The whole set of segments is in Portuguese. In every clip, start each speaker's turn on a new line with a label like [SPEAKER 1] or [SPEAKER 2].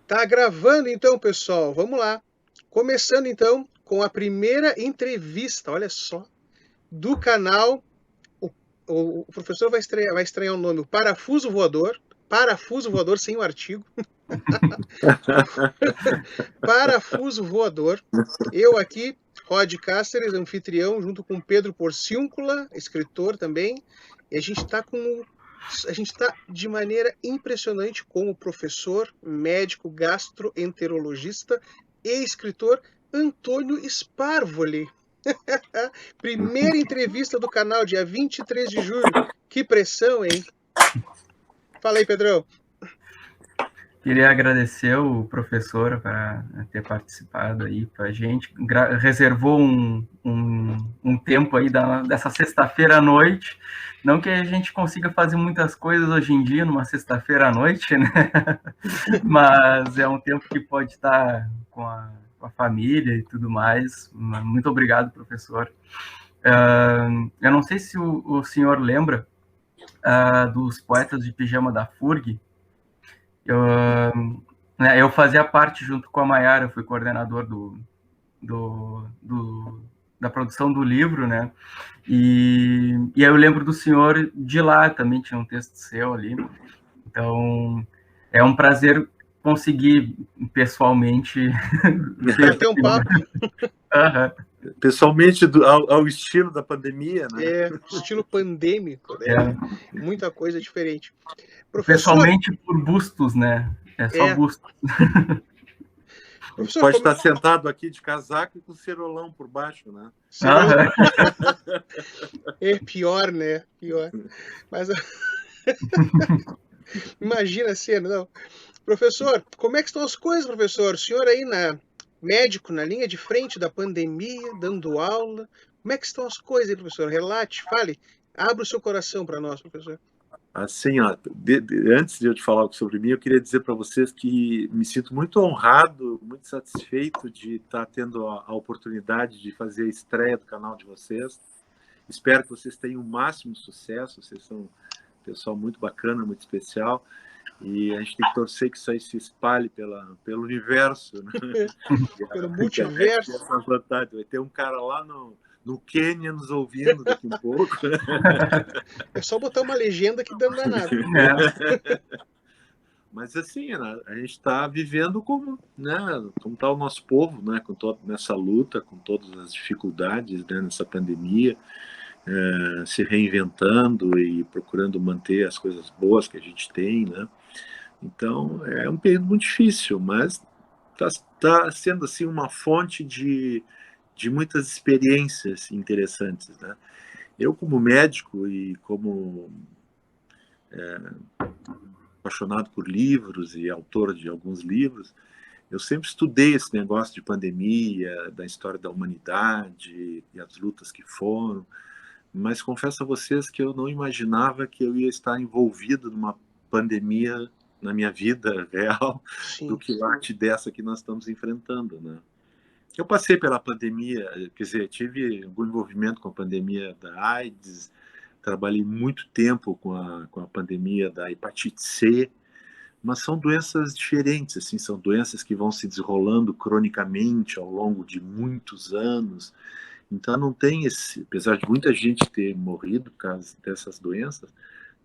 [SPEAKER 1] Tá gravando então, pessoal. Vamos lá. Começando então com a primeira entrevista, olha só, do canal. O, o professor vai estranhar o nome, o Parafuso Voador sem o artigo. Parafuso Voador. Eu aqui, Rod Cáceres, anfitrião, junto com Pedro Porciúncula, escritor também. E a gente está de maneira impressionante com o professor, médico, gastroenterologista e escritor Antônio Sparvoli. Primeira entrevista do canal, dia 23 de julho. Que pressão, hein? Fala aí, Pedrão.
[SPEAKER 2] Queria agradecer o professor para ter participado aí com a gente. Reservou um tempo aí dessa sexta-feira à noite. Não que a gente consiga fazer muitas coisas hoje em dia numa sexta-feira à noite, né? Mas é um tempo que pode estar com a família e tudo mais. Muito obrigado, professor. Eu não sei se o senhor lembra dos Poetas de Pijama da FURG. Eu fazia parte, junto com a Maiara, eu fui coordenador da produção do livro, né? E aí eu lembro do senhor de lá, também tinha um texto seu ali. Então, é um prazer conseguir pessoalmente
[SPEAKER 1] bater um papo.
[SPEAKER 3] Pessoalmente, ao estilo da pandemia, né?
[SPEAKER 1] Estilo pandêmico, né? Muita coisa diferente.
[SPEAKER 2] Professor, pessoalmente por bustos, né? É só bustos.
[SPEAKER 3] Professor, pode estar sentado aqui de casaco e com cerolão por baixo, né?
[SPEAKER 1] É pior, né? Pior. Mas imagina a cena, não. Professor, como é que estão as coisas, professor? O senhor aí médico na linha de frente da pandemia, dando aula. Como é que estão as coisas aí, professor? Relate, fale. Abra o seu coração para nós, professor.
[SPEAKER 3] Assim, ó, antes de eu te falar sobre mim, eu queria dizer para vocês que me sinto muito honrado, muito satisfeito de estar tendo a oportunidade de fazer a estreia do canal de vocês. Espero que vocês tenham o máximo sucesso. Vocês são um pessoal muito bacana, muito especial. E a gente tem que torcer que isso aí se espalhe pelo universo, né?
[SPEAKER 1] Pelo multiverso.
[SPEAKER 3] Essa vontade. Vai ter um cara lá no Quênia nos ouvindo daqui um pouco.
[SPEAKER 1] É só botar uma legenda que dá nada.
[SPEAKER 3] Mas assim, a gente está vivendo como está o nosso povo, né? Nessa luta, com todas as dificuldades, né? Nessa pandemia, se reinventando e procurando manter as coisas boas que a gente tem, né? Então, é um período muito difícil, mas está sendo assim uma fonte de muitas experiências interessantes, né? Eu, como médico e como apaixonado por livros e autor de alguns livros, eu sempre estudei esse negócio de pandemia, da história da humanidade e as lutas que foram, mas confesso a vocês que eu não imaginava que eu ia estar envolvido numa pandemia na minha vida real, do quilate dessa que nós estamos enfrentando, né? Eu passei pela pandemia, quer dizer, tive algum envolvimento com a pandemia da AIDS, trabalhei muito tempo com a pandemia da hepatite C, mas são doenças diferentes, assim, são doenças que vão se desenrolando cronicamente ao longo de muitos anos. Então não tem apesar de muita gente ter morrido por causa dessas doenças,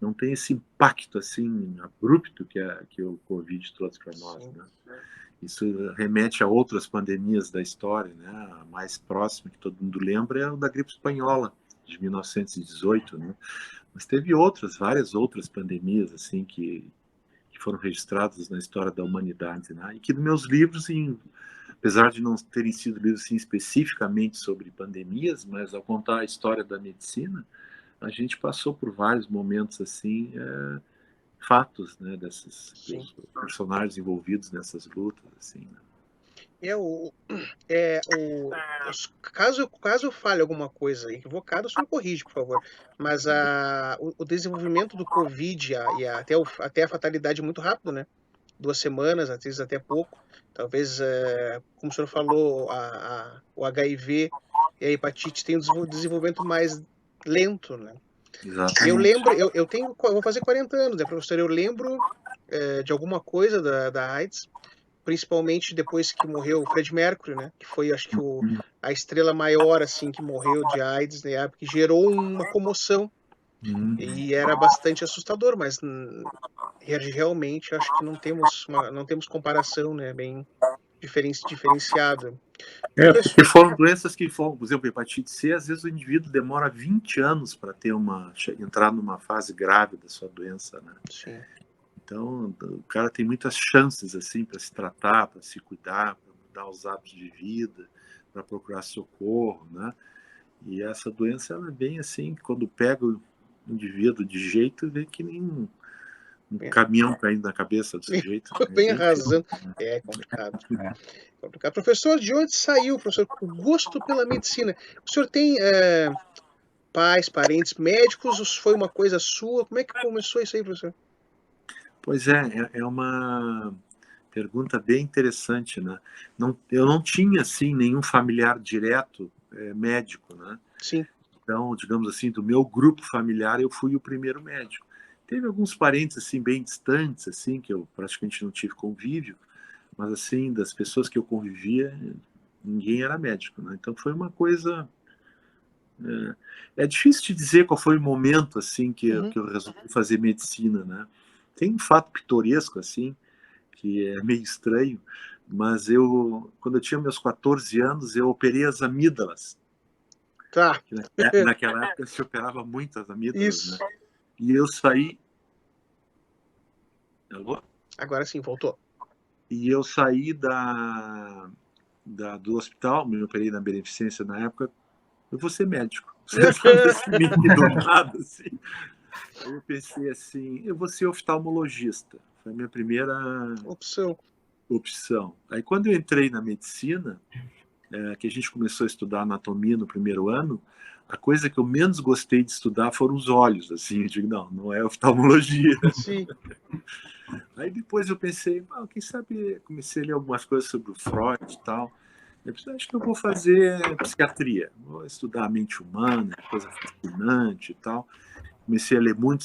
[SPEAKER 3] não tem esse impacto assim abrupto que o Covid trouxe para nós, né? Isso remete a outras pandemias da história, né? A mais próxima que todo mundo lembra é a da gripe espanhola de 1918, né? Mas teve várias outras pandemias assim que foram registradas na história da humanidade, né? E que nos meus livros, apesar de não terem sido livros assim, especificamente sobre pandemias, mas ao contar a história da medicina, a gente passou por vários momentos assim, fatos, né, desses personagens envolvidos nessas lutas, assim, né?
[SPEAKER 1] Caso eu fale alguma coisa equivocada, o senhor corrige, por favor. Mas o desenvolvimento do Covid e até a fatalidade muito rápido, né? 2 semanas, às vezes até pouco. Talvez, como o senhor falou, o HIV e a hepatite têm um desenvolvimento mais lento, né?
[SPEAKER 3] Exatamente.
[SPEAKER 1] Eu lembro, eu vou fazer 40 anos, né, professor? Eu lembro de alguma coisa da AIDS, principalmente depois que morreu o Fred Mercury, né? Que foi, acho que, a estrela maior, assim, que morreu de AIDS na época, que gerou uma comoção. E era bastante assustador, mas realmente acho que não temos comparação, né? Bem diferenciada.
[SPEAKER 3] Porque foram doenças que foram, por exemplo, hepatite C, às vezes o indivíduo demora 20 anos para entrar numa fase grave da sua doença, né?
[SPEAKER 1] Sim.
[SPEAKER 3] Então, o cara tem muitas chances, assim, para se tratar, para se cuidar, para mudar os hábitos de vida, para procurar socorro, né? E essa doença, ela é bem assim, quando pega o indivíduo de jeito, vê que nem um caminhão caindo na cabeça do sujeito.
[SPEAKER 1] Bem arrasando. É complicado. Complicado. Professor, de onde saiu, professor, o gosto pela medicina? O senhor tem pais, parentes médicos? Ou foi uma coisa sua? Como é que começou isso aí, professor?
[SPEAKER 3] Pois é uma pergunta bem interessante, né? Eu não tinha, assim, nenhum familiar direto médico, né?
[SPEAKER 1] Sim.
[SPEAKER 3] Então, digamos assim, do meu grupo familiar, eu fui o primeiro médico. Teve alguns parentes, assim, bem distantes, assim, que eu praticamente não tive convívio, mas, assim, das pessoas que eu convivia, ninguém era médico, né? Então, foi uma coisa... É difícil te dizer qual foi o momento, assim, que eu resolvi fazer medicina, né? Tem um fato pitoresco, assim, que é meio estranho, mas quando eu tinha meus 14 anos, eu operei as amígdalas.
[SPEAKER 1] Tá.
[SPEAKER 3] Naquela época se operava muito as amígdalas,
[SPEAKER 1] Isso.
[SPEAKER 3] né? E eu saí... Alô?
[SPEAKER 1] Agora sim, voltou.
[SPEAKER 3] E eu saí do hospital, me operei na Beneficência na época, eu vou ser médico. Sabe assim, meio do nada, assim. Aí eu pensei assim, eu vou ser oftalmologista. Foi a minha primeira opção. Aí quando eu entrei na medicina, que a gente começou a estudar anatomia no primeiro ano, a coisa que eu menos gostei de estudar foram os olhos, assim, eu digo, não é oftalmologia.
[SPEAKER 1] Sim.
[SPEAKER 3] Aí depois eu pensei, quem sabe, comecei a ler algumas coisas sobre o Freud e tal, eu pensei, acho que eu vou fazer psiquiatria, vou estudar a mente humana, coisa fascinante e tal. Comecei a ler muito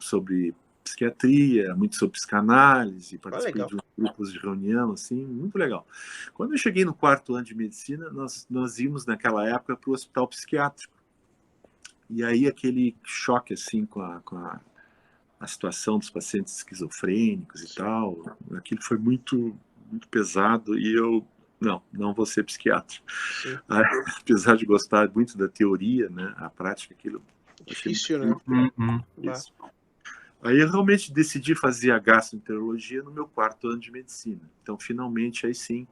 [SPEAKER 3] sobre psiquiatria, muito sobre psicanálise, participei de uns grupos de reunião, assim, muito legal. Quando eu cheguei no 4º ano de medicina, nós íamos naquela época para o hospital psiquiátrico. E aí aquele choque, assim, com a situação dos pacientes esquizofrênicos e tal, aquilo foi muito, muito pesado e eu, não vou ser psiquiatra. Apesar de gostar muito da teoria, né, a prática, aquilo...
[SPEAKER 1] Difícil, né?
[SPEAKER 3] Isso. Aí eu realmente decidi fazer a gastroenterologia no meu 4º ano de medicina. Então, finalmente, aí sim,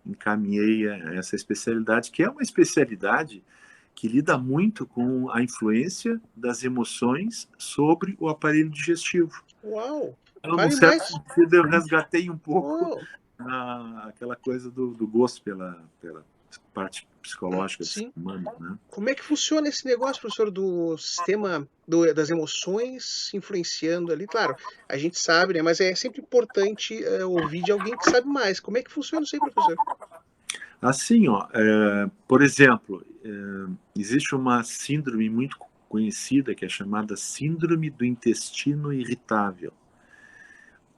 [SPEAKER 3] encaminhei a essa especialidade, que é uma especialidade que lida muito com a influência das emoções sobre o aparelho digestivo.
[SPEAKER 1] Uau!
[SPEAKER 3] Então, num certo sentido, eu resgatei um pouco aquela coisa do gosto pela parte psicológica do ser humano, né?
[SPEAKER 1] Como é que funciona esse negócio, professor, do sistema das emoções influenciando ali? Claro, a gente sabe, né? Mas é sempre importante ouvir de alguém que sabe mais. Como é que funciona isso aí, professor?
[SPEAKER 3] Assim, por exemplo, existe uma síndrome muito conhecida que é chamada síndrome do intestino irritável.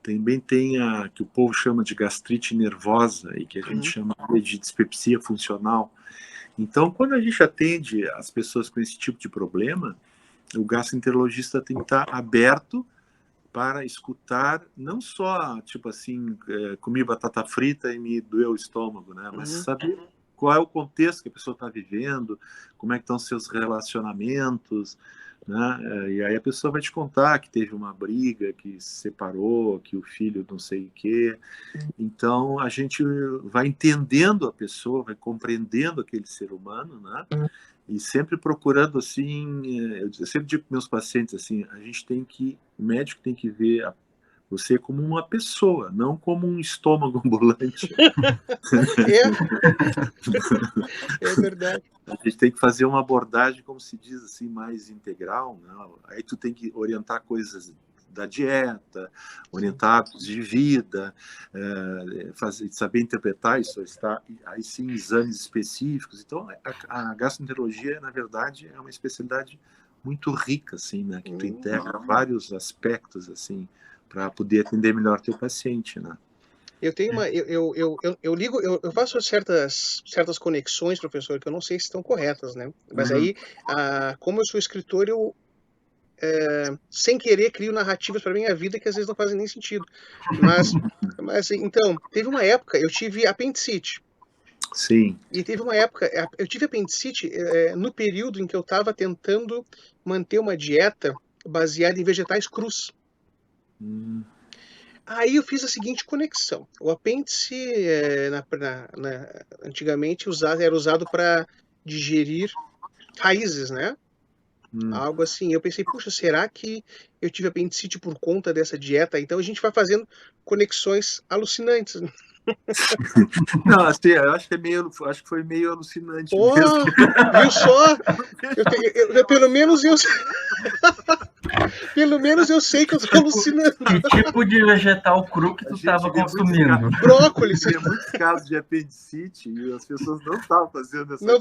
[SPEAKER 3] Também tem a que o povo chama de gastrite nervosa e que a gente chama de dispepsia funcional. Então, quando a gente atende as pessoas com esse tipo de problema, o gastroenterologista tem que estar aberto para escutar, não só, tipo assim, comi batata frita e me doeu o estômago, né? Mas saber qual é o contexto que a pessoa está vivendo, como é que estão seus relacionamentos, né? E aí a pessoa vai te contar que teve uma briga, que se separou, que o filho não sei o quê. Então, a gente vai entendendo a pessoa, vai compreendendo aquele ser humano, né? E sempre procurando, assim, eu sempre digo para meus pacientes, assim, o médico tem que ver você como uma pessoa, não como um estômago ambulante.
[SPEAKER 1] É verdade.
[SPEAKER 3] A gente tem que fazer uma abordagem, como se diz assim, mais integral, né? Aí tu tem que orientar coisas da dieta, orientar hábitos de vida, saber interpretar isso, aí sim exames específicos. Então, a gastroenterologia, na verdade, é uma especialidade muito rica, assim, né? Que tu integra vários aspectos, assim, para poder atender melhor teu paciente, né?
[SPEAKER 1] Eu tenho uma. Eu ligo, eu faço certas conexões, professor, que eu não sei se estão corretas, né? Mas aí, como eu sou escritor, eu, sem querer, crio narrativas para minha vida que às vezes não fazem nem sentido. Mas então, teve uma época, eu tive apendicite.
[SPEAKER 3] Sim.
[SPEAKER 1] E teve uma época, eu tive apendicite no período em que eu estava tentando manter uma dieta baseada em vegetais crus. Aí eu fiz a seguinte conexão. O apêndice, antigamente, era usado para digerir raízes, né? Algo assim. Eu pensei, puxa, será que eu tive apendicite por conta dessa dieta? Então a gente vai fazendo conexões alucinantes.
[SPEAKER 3] Não, assim, eu acho que foi meio alucinante
[SPEAKER 1] Pô,
[SPEAKER 3] mesmo.
[SPEAKER 1] viu só? Pelo menos eu sei que eu tô alucinando.
[SPEAKER 2] Que tipo de vegetal cru que tu estava consumindo?
[SPEAKER 1] Brócolis.
[SPEAKER 3] Tem muitos casos de apendicite e as pessoas não estavam fazendo essa
[SPEAKER 1] Não,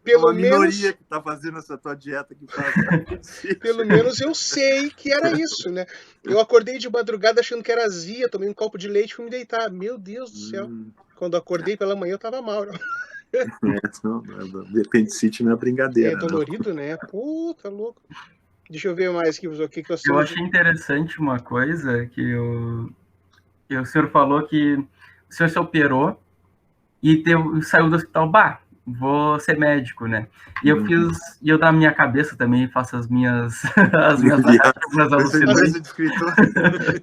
[SPEAKER 1] pelo
[SPEAKER 3] minoria que está fazendo essa tua dieta que faz apendicite.
[SPEAKER 1] Pelo menos eu sei que era isso, né? Eu acordei de madrugada achando que era azia, tomei um copo de leite e fui me deitar. Meu Deus do céu. Quando eu acordei pela manhã eu tava mal.
[SPEAKER 3] Apendicite não é brincadeira.
[SPEAKER 1] É dolorido, né? Puta, louco. Deixa eu ver mais aqui, o que eu sei.
[SPEAKER 2] Eu achei interessante uma coisa que o senhor falou que o senhor se operou e saiu do hospital, vou ser médico, né? E eu na minha cabeça também faço as minhas alucinações.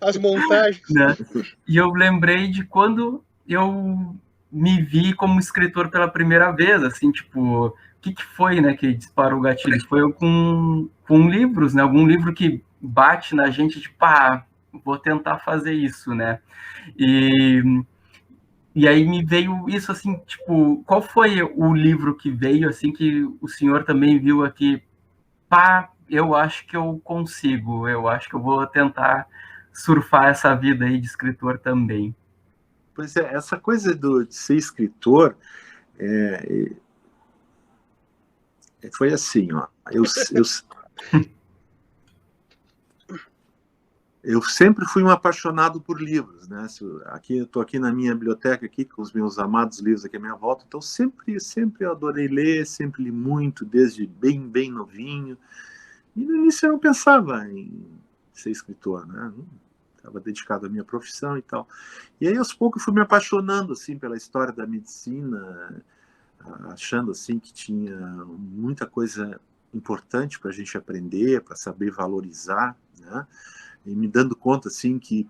[SPEAKER 1] As montagens.
[SPEAKER 2] Né? E eu lembrei de quando eu me vi como escritor pela primeira vez, assim, tipo, o que foi, né, que disparou o gatilho? Foi com livros, né? Algum livro que bate na gente, tipo, vou tentar fazer isso, né? E aí me veio isso, assim, tipo, qual foi o livro que veio, assim, que o senhor também viu aqui, eu acho que eu consigo, eu acho que eu vou tentar surfar essa vida aí de escritor também.
[SPEAKER 3] Pois é, essa coisa de ser escritor foi assim, ó. Eu sempre fui um apaixonado por livros, né? Eu estou aqui na minha biblioteca aqui com os meus amados livros aqui à minha volta, então sempre adorei ler, sempre li muito, desde bem novinho. E no início eu não pensava em ser escritor, né? Estava dedicado à minha profissão e tal. E aí aos poucos eu fui me apaixonando assim pela história da medicina, achando assim que tinha muita coisa importante para a gente aprender, para saber valorizar, né? E me dando conta assim que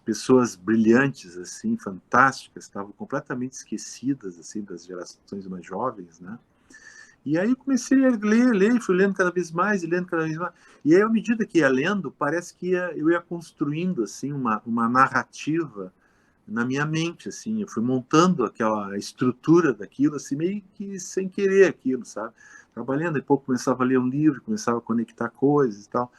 [SPEAKER 3] pessoas brilhantes assim, fantásticas, estavam completamente esquecidas assim das gerações mais jovens, né? E aí comecei a ler, fui lendo cada vez mais e lendo cada vez mais. E aí, à medida que ia lendo, parece que eu ia construindo assim uma narrativa na minha mente, assim. Eu fui montando aquela estrutura daquilo, assim, meio que sem querer aquilo, sabe? Trabalhando, e pouco começava a ler um livro, começava a conectar coisas e tal.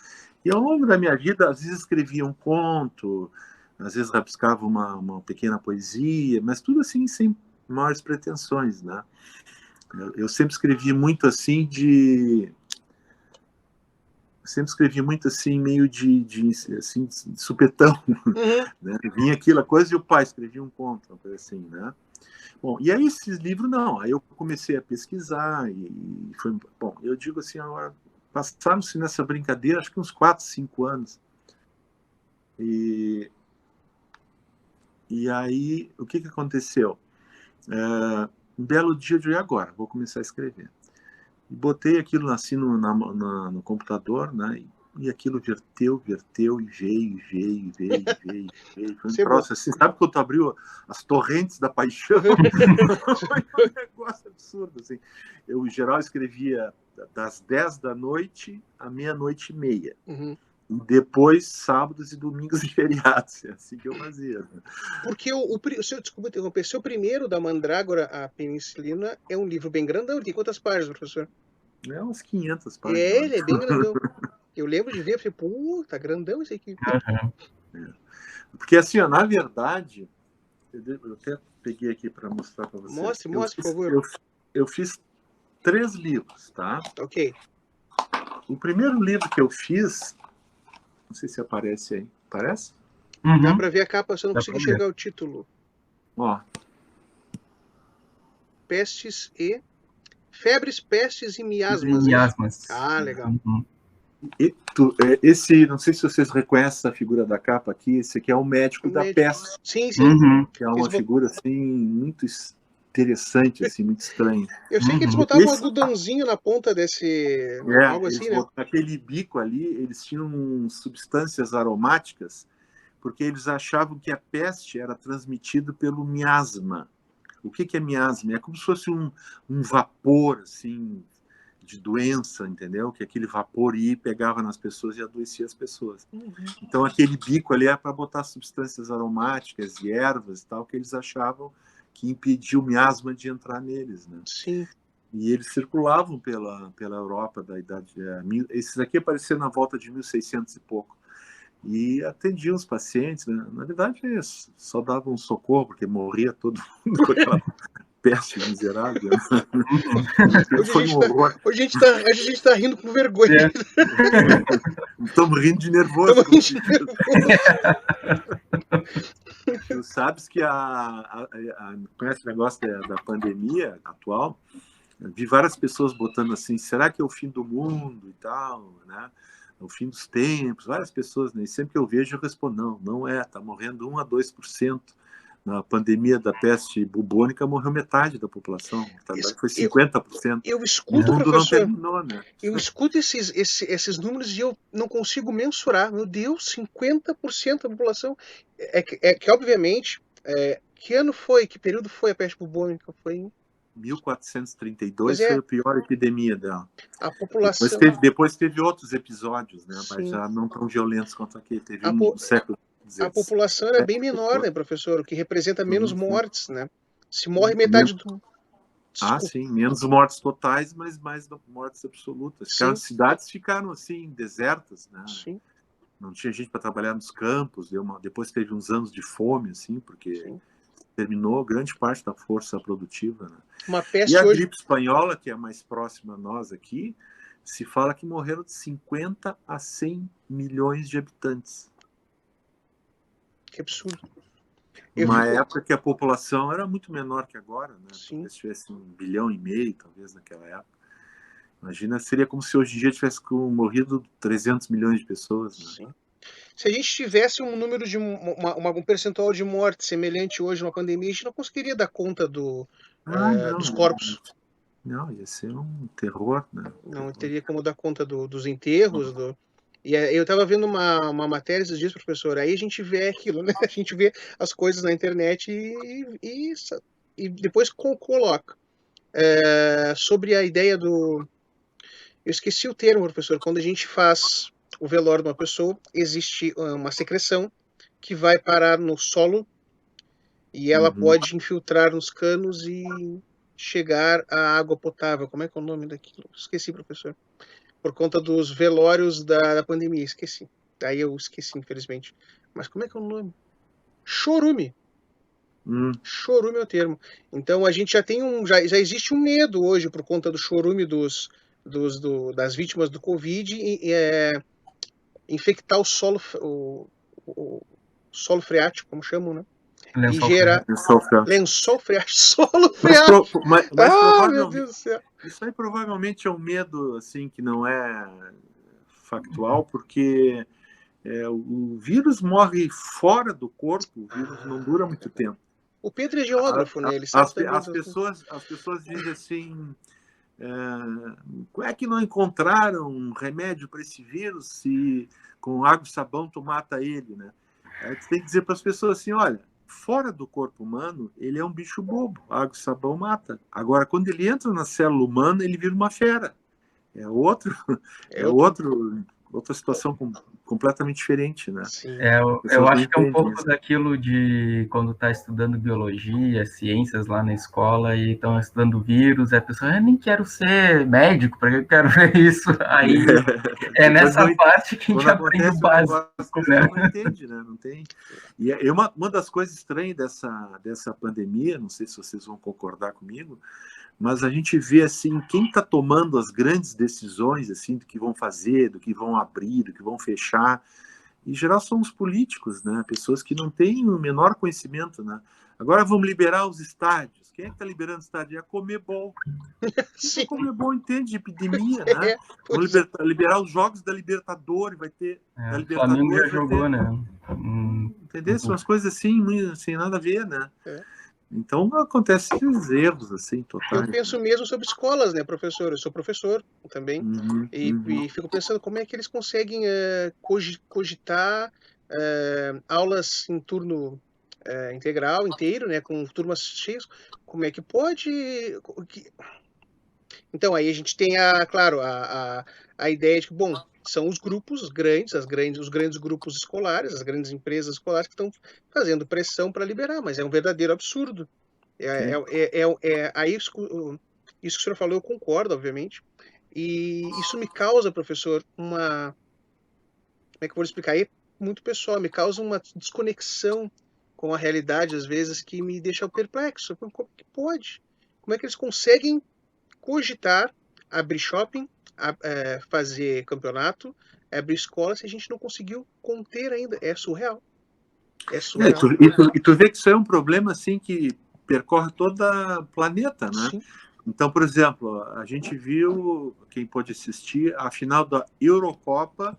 [SPEAKER 3] E ao longo da minha vida, às vezes escrevia um conto, às vezes rabiscava uma pequena poesia, mas tudo assim, sem maiores pretensões, né? Eu sempre escrevi muito assim meio de supetão, né? Vinha aquela coisa e o pai escrevia um conto, uma coisa assim, né? Bom, e aí esses livros não, aí eu comecei a pesquisar e foi, bom, eu digo assim, passaram-se nessa brincadeira acho que uns 4, 5 anos. E aí o que aconteceu? Um belo dia eu digo, agora, vou começar a escrever. E botei aquilo assim no computador, né? E aquilo verteu e veio. Foi um troço assim, sabe quando tu abriu as torrentes da paixão? Foi um negócio absurdo, assim. Eu, em geral, escrevia das 10 da noite à meia-noite e meia. E depois, sábados e domingos e feriados. É assim que eu fazia. Né?
[SPEAKER 1] Porque desculpa interromper, seu primeiro da Mandrágora, a Penicilina, é um livro bem grandão. Tem quantas páginas, professor?
[SPEAKER 3] É umas 500 páginas.
[SPEAKER 1] Ele é bem grandão. Eu lembro de ver, falei, tá grandão esse aqui.
[SPEAKER 3] Porque assim, ó, na verdade, eu até peguei aqui para mostrar para vocês.
[SPEAKER 1] Mostre, por favor.
[SPEAKER 3] Eu fiz 3 livros, tá?
[SPEAKER 1] Ok.
[SPEAKER 3] O primeiro livro que eu fiz, não sei se aparece aí. Parece?
[SPEAKER 1] Dá para ver a capa, só não consigo enxergar o título.
[SPEAKER 3] Ó.
[SPEAKER 1] Febres, pestes e miasmas.
[SPEAKER 2] Miasmas.
[SPEAKER 1] Ah, legal.
[SPEAKER 3] Esse, não sei se vocês reconhecem a figura da capa aqui, esse aqui é o médico da peste.
[SPEAKER 1] Sim, sim.
[SPEAKER 3] Que é uma figura assim muito interessante, assim, muito estranha.
[SPEAKER 1] Eu sei que eles botavam um algodãozinho na ponta desse... algo assim, né?
[SPEAKER 3] Aquele bico ali, eles tinham substâncias aromáticas, porque eles achavam que a peste era transmitida pelo miasma. O que é miasma? É como se fosse um vapor, assim, de doença, entendeu? Que aquele vapor ia e pegava nas pessoas e adoecia as pessoas. Então, aquele bico ali é para botar substâncias aromáticas e ervas e tal, que eles achavam que impedia o miasma de entrar neles, né?
[SPEAKER 1] Sim.
[SPEAKER 3] E eles circulavam pela Europa da idade... Esses aqui apareceram na volta de 1600 e pouco. E atendiam os pacientes, né? Na verdade, eles só davam socorro, porque morria todo mundo com aquela peste miserável.
[SPEAKER 1] Hoje a gente tá rindo com vergonha.
[SPEAKER 3] Estamos rindo de nervoso. Tu sabes que conhece o negócio da pandemia atual? Vi várias pessoas botando assim, será que é o fim do mundo e tal, né? O fim dos tempos, várias pessoas, né? E sempre que eu vejo, eu respondo, não é, está morrendo 1 a 2%. Na pandemia da peste bubônica, morreu metade da população, foi 50%.
[SPEAKER 1] Eu escuto,
[SPEAKER 3] o mundo
[SPEAKER 1] professor,
[SPEAKER 3] não terminou, né?
[SPEAKER 1] Eu escuto esses números e eu não consigo mensurar. Meu Deus, 50% da população. Que obviamente, que ano foi, que período foi a peste bubônica? Foi
[SPEAKER 3] 1432 foi a pior epidemia dela.
[SPEAKER 1] A população...
[SPEAKER 3] Depois teve outros episódios, né? Mas
[SPEAKER 1] Sim.
[SPEAKER 3] já não tão violentos quanto aquele. Teve no século XVI.
[SPEAKER 1] A população era bem menor, né, professor? O que representa menos mortes, né? Se morre metade do...
[SPEAKER 3] Sim, menos mortes totais, mas mais mortes absolutas. As cidades ficaram assim, desertas, né?
[SPEAKER 1] Sim.
[SPEAKER 3] Não tinha gente para trabalhar nos campos. Depois teve uns anos de fome, assim, porque terminou grande parte da força produtiva, né? E a gripe espanhola, que é a mais próxima a nós aqui, se fala que morreram de 50 a 100 milhões de habitantes.
[SPEAKER 1] Que absurdo.
[SPEAKER 3] Uma época que a população era muito menor que agora, né?
[SPEAKER 1] Sim.
[SPEAKER 3] Se tivesse 1,5 bilhão, talvez, naquela época. Imagina, seria como se hoje em dia tivesse morrido 300 milhões de pessoas, né?
[SPEAKER 1] Sim. Se a gente tivesse um número de um percentual de morte semelhante hoje numa pandemia, a gente não conseguiria dar conta dos corpos.
[SPEAKER 3] Não, ia ser um terror, né?
[SPEAKER 1] Não teria como dar conta dos enterros. E eu estava vendo uma matéria esses dias, professor, aí a gente vê aquilo, né? A gente vê as coisas na internet e depois coloca. Sobre a ideia do... Eu esqueci o termo, professor. Quando a gente faz o velório de uma pessoa, existe uma secreção que vai parar no solo e ela pode infiltrar nos canos e chegar à água potável. Como é que é o nome daquilo? Esqueci, professor. Por conta dos velórios da pandemia, esqueci. Daí eu esqueci, infelizmente. Mas como é que é o nome? Chorume. Chorume é o termo. Então a gente já tem já existe um medo hoje por conta do chorume das vítimas do Covid infectar o solo, o solo freático, como chamam, né?
[SPEAKER 2] Lençol
[SPEAKER 1] lençol freático, solo freático.
[SPEAKER 3] Mas
[SPEAKER 1] meu Deus do céu.
[SPEAKER 3] Isso aí provavelmente é um medo assim que não é factual, porque o vírus morre fora do corpo, o vírus não dura muito tempo.
[SPEAKER 1] O Pedro é geógrafo, né? Ele sabe também.
[SPEAKER 3] As pessoas dizem assim, como é que não encontraram um remédio para esse vírus se com água e sabão tu mata ele, né? Aí tu tem que dizer para as pessoas assim, olha, fora do corpo humano, ele é um bicho bobo, água e sabão mata. Agora, quando ele entra na célula humana, ele vira uma fera. Outra situação completamente diferente, né?
[SPEAKER 2] Eu acho que é um pouco daquilo de quando está estudando biologia, ciências lá na escola e estão estudando vírus, a pessoa, eu nem quero ser médico, para que eu quero ver isso? Aí nessa parte que a gente aprende o básico, né?
[SPEAKER 3] Não entende, né? Não tem. E uma das coisas estranhas dessa pandemia, não sei se vocês vão concordar comigo, mas a gente vê assim, quem está tomando as grandes decisões assim, do que vão fazer, do que vão abrir, do que vão fechar, em geral são os políticos, né? Pessoas que não têm o menor conhecimento, né? Agora vamos liberar os estádios. Quem é que está liberando o estádio? É a Conmebol. A Conmebol entende de epidemia, né? Vamos liberar os jogos da Libertadores, vai ter... da
[SPEAKER 2] O Flamengo já
[SPEAKER 3] Libertadores
[SPEAKER 2] jogou,
[SPEAKER 3] ter...
[SPEAKER 2] né?
[SPEAKER 3] Entendeu? São umas coisas assim, sem nada a ver, né? Então acontecem esses erros, assim, totais.
[SPEAKER 1] Eu penso mesmo sobre escolas, né, professor? Eu sou professor também, e fico pensando como é que eles conseguem cogitar aulas em turno integral, inteiro, né, com turmas cheias. Como é que pode... Então, aí a gente tem, claro, a ideia de que, bom, são os grupos grandes, os grandes grupos escolares, as grandes empresas escolares que estão fazendo pressão para liberar, mas é um verdadeiro absurdo. Aí isso que o senhor falou, eu concordo, obviamente. E isso me causa, professor, como é que eu vou explicar? Aí, muito pessoal, me causa uma desconexão com a realidade, às vezes, que me deixa perplexo. Como que pode? Como é que eles conseguem cogitar abrir shopping, fazer campeonato, abrir escola, se a gente não conseguiu conter ainda? É surreal. É surreal.
[SPEAKER 3] E tu vê que isso é um problema assim que percorre todo o planeta, né?
[SPEAKER 1] Sim.
[SPEAKER 3] Então, por exemplo, a gente viu, quem pôde assistir, a final da Eurocopa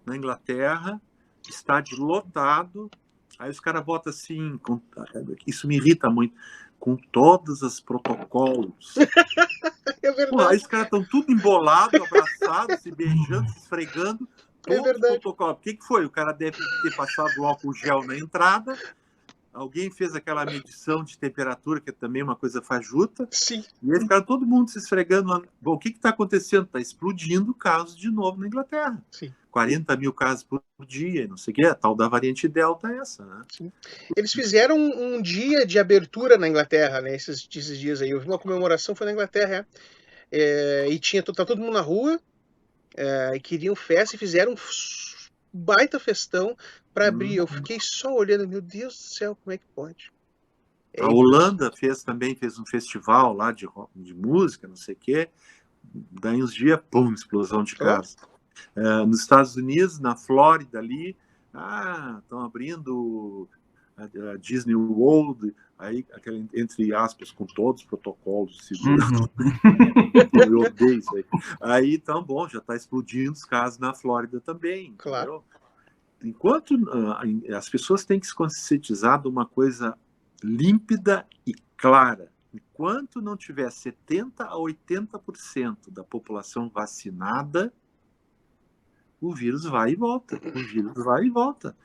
[SPEAKER 3] na Inglaterra, estádio lotado, aí os caras botam assim, isso me irrita muito, com todos os protocolos.
[SPEAKER 1] É verdade.
[SPEAKER 3] Pô, aí os caras estão tudo embolado, abraçados, se beijando, se esfregando, todos os protocolos. O que foi? O cara deve ter passado o álcool gel na entrada, alguém fez aquela medição de temperatura, que é também uma coisa fajuta.
[SPEAKER 1] Sim.
[SPEAKER 3] E aí ficaram todo mundo se esfregando. Bom, o que está acontecendo? Está explodindo casos de novo na Inglaterra.
[SPEAKER 1] Sim.
[SPEAKER 3] 40 mil casos por dia, não sei o que, a tal da variante Delta é essa, né?
[SPEAKER 1] Sim. Eles fizeram um dia de abertura na Inglaterra, né? Esses dias aí. Eu vi uma comemoração, foi na Inglaterra, e tá todo mundo na rua, e queriam festa, e fizeram um baita festão para abrir. Eu fiquei só olhando, meu Deus do céu, como é que pode?
[SPEAKER 3] A Holanda fez um festival lá de música, não sei o quê. Daí uns dias, pum, explosão de casos. Nos Estados Unidos, na Flórida ali, estão abrindo a Disney World, aí, entre aspas, com todos os protocolos de segurança. Eu odeio isso aí. Aí, então, bom, já está explodindo os casos na Flórida também.
[SPEAKER 1] Claro.
[SPEAKER 3] Entendeu? Enquanto as pessoas têm que se conscientizar de uma coisa límpida e clara. Enquanto não tiver 70% a 80% da população vacinada, o vírus vai e volta. O vírus vai e volta.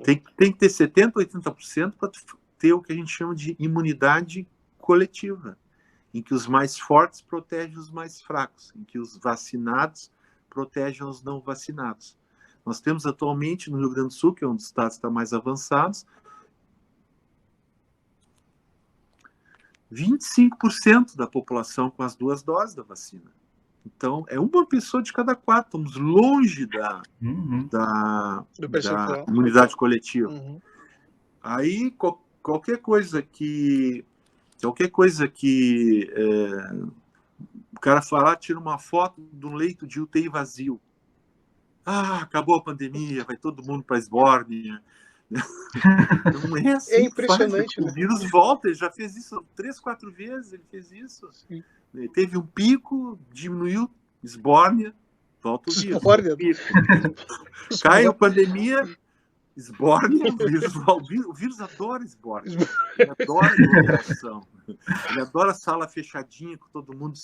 [SPEAKER 3] Tem que ter 70% a 80% para ter o que a gente chama de imunidade coletiva, em que os mais fortes protegem os mais fracos, em que os vacinados protegem os não vacinados. Nós temos atualmente no Rio Grande do Sul, que é um dos estados que está mais avançados, 25% da população com as 2 doses da vacina. Então, é uma pessoa de cada 4. Estamos longe da imunidade coletiva. Aí, qualquer coisa que o cara falar, tira uma foto de um leito de UTI vazio. Acabou a pandemia, vai todo mundo para a esbórnia. Não é assim.
[SPEAKER 1] É impressionante,
[SPEAKER 3] né? O vírus volta, ele já fez isso 3, 4 vezes, ele fez isso. Sim. Ele teve um pico, diminuiu, esbórnia, volta o vírus. Cai a pandemia, esbórnia, o vírus adora esbórnia. Ele adora aglomeração. Ele adora sala fechadinha, com todo mundo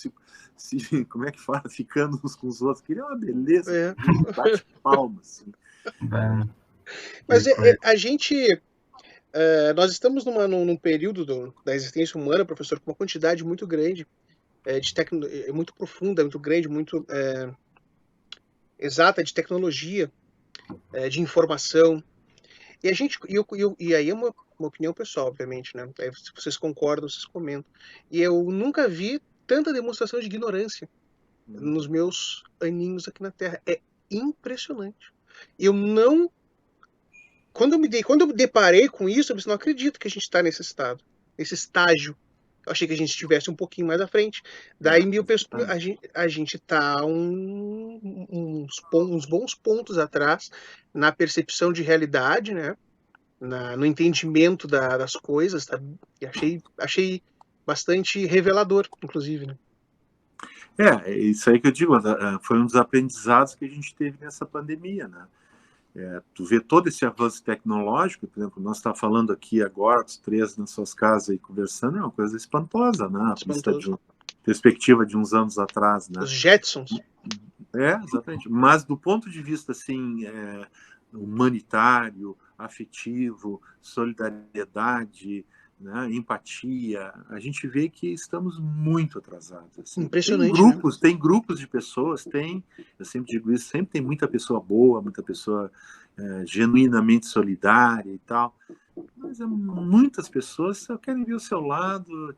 [SPEAKER 3] como é que fala, ficando uns com os outros. Que ele é uma beleza. Bate palmas. Assim.
[SPEAKER 1] Mas a gente... nós estamos num período da existência humana, professor, com uma quantidade muito grande, muito profunda, muito grande, muito exata de tecnologia, de informação. E aí é uma opinião pessoal, obviamente, né? Aí, se vocês concordam, vocês comentam. E eu nunca vi tanta demonstração de ignorância nos meus aninhos aqui na Terra. É impressionante. Eu não... Quando eu me deparei com isso, eu pensei, não acredito que a gente está nesse estado, nesse estágio. Eu achei que a gente estivesse um pouquinho mais à frente. Daí a gente tá uns bons pontos atrás na percepção de realidade, né? No entendimento das coisas, tá? E achei bastante revelador, inclusive, né?
[SPEAKER 3] É isso aí que eu digo, foi um dos aprendizados que a gente teve nessa pandemia, né? Tu vê todo esse avanço tecnológico, por exemplo, nós estamos falando aqui agora, os três nas suas casas aí conversando, é uma coisa espantosa, né? Perspectiva de uns anos atrás, né?
[SPEAKER 1] Os Jetsons.
[SPEAKER 3] Exatamente. Mas do ponto de vista, assim, humanitário, afetivo, solidariedade, né, empatia, a gente vê que estamos muito atrasados. Assim.
[SPEAKER 1] Impressionante.
[SPEAKER 3] Tem grupos de pessoas, eu sempre digo isso, sempre tem muita pessoa boa, muita pessoa genuinamente solidária e tal, mas muitas pessoas só querem ver o seu lado,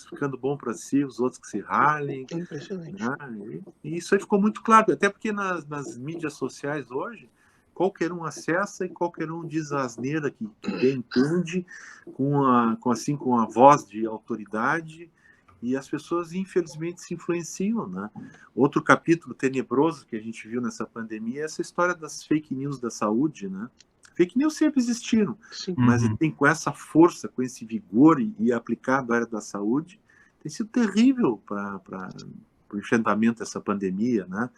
[SPEAKER 3] ficando bom para si, os outros que se ralhem.
[SPEAKER 1] Impressionante.
[SPEAKER 3] Né? E isso aí ficou muito claro, até porque nas mídias sociais hoje, qualquer um acessa e qualquer um diz a asneira que bem entende, com a voz de autoridade, e as pessoas infelizmente se influenciam, né? Outro capítulo tenebroso que a gente viu nessa pandemia é essa história das fake news da saúde, né? Fake news sempre existiram, mas tem com essa força, com esse vigor e aplicado à área da saúde, tem sido terrível para o enfrentamento dessa pandemia, né?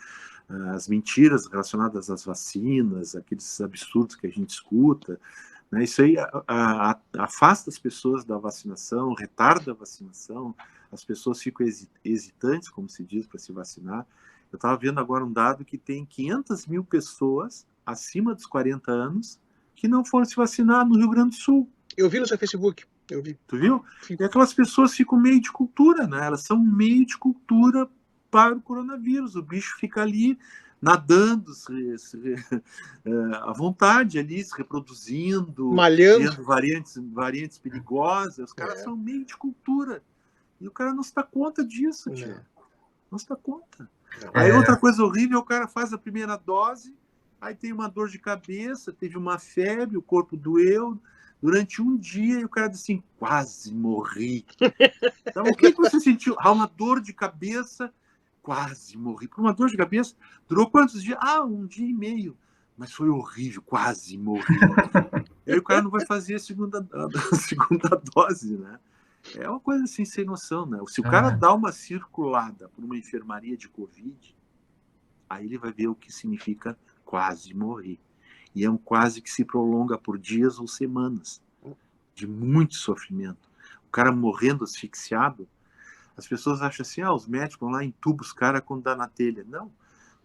[SPEAKER 3] As mentiras relacionadas às vacinas, aqueles absurdos que a gente escuta, né? Isso aí afasta as pessoas da vacinação, retarda a vacinação, as pessoas ficam hesitantes, como se diz, para se vacinar. Eu estava vendo agora um dado que tem 500 mil pessoas acima dos 40 anos que não foram se vacinar no Rio Grande do Sul.
[SPEAKER 1] Eu vi no seu Facebook. Eu vi.
[SPEAKER 3] Tu viu? E aquelas pessoas ficam meio de cultura, né? Elas são meio de cultura para o coronavírus. O bicho fica ali nadando à vontade, ali se reproduzindo,
[SPEAKER 1] malhando,
[SPEAKER 3] tendo variantes perigosas. Os caras são meio de cultura. E o cara não se dá conta disso, tio. Não se dá conta. Aí outra coisa horrível, o cara faz a primeira dose, aí tem uma dor de cabeça, teve uma febre, o corpo doeu, durante um dia, e o cara diz assim, quase morri. Então, o que você sentiu? Uma dor de cabeça, quase morri. Por uma dor de cabeça, durou quantos dias? 1 dia e meio. Mas foi horrível, quase morri. E aí o cara não vai fazer a segunda dose, né? É uma coisa assim, sem noção, né? Se o cara dá uma circulada por uma enfermaria de Covid, aí ele vai ver o que significa quase morrer. E é um quase que se prolonga por dias ou semanas, de muito sofrimento. O cara morrendo asfixiado, as pessoas acham assim, os médicos vão lá, entubam os caras quando dá na telha. Não,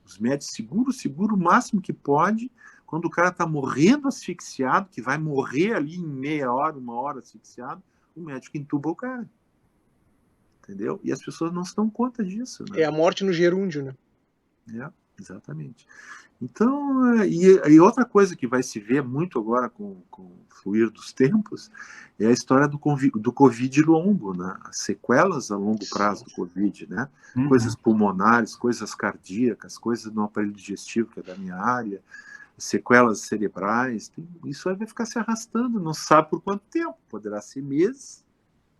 [SPEAKER 3] os médicos seguram o máximo que pode, quando o cara está morrendo asfixiado, que vai morrer ali em meia hora, 1 hora asfixiado, o médico entuba o cara. Entendeu? E as pessoas não se dão conta disso. Né?
[SPEAKER 1] É a morte no gerúndio, né?
[SPEAKER 3] Exatamente. Então, e outra coisa que vai se ver muito agora com o fluir dos tempos é a história do Covid longo, né? As sequelas a longo prazo do Covid, né? Coisas pulmonares, coisas cardíacas, coisas no aparelho digestivo, que é da minha área, sequelas cerebrais, isso aí vai ficar se arrastando, não se sabe por quanto tempo, poderá ser meses,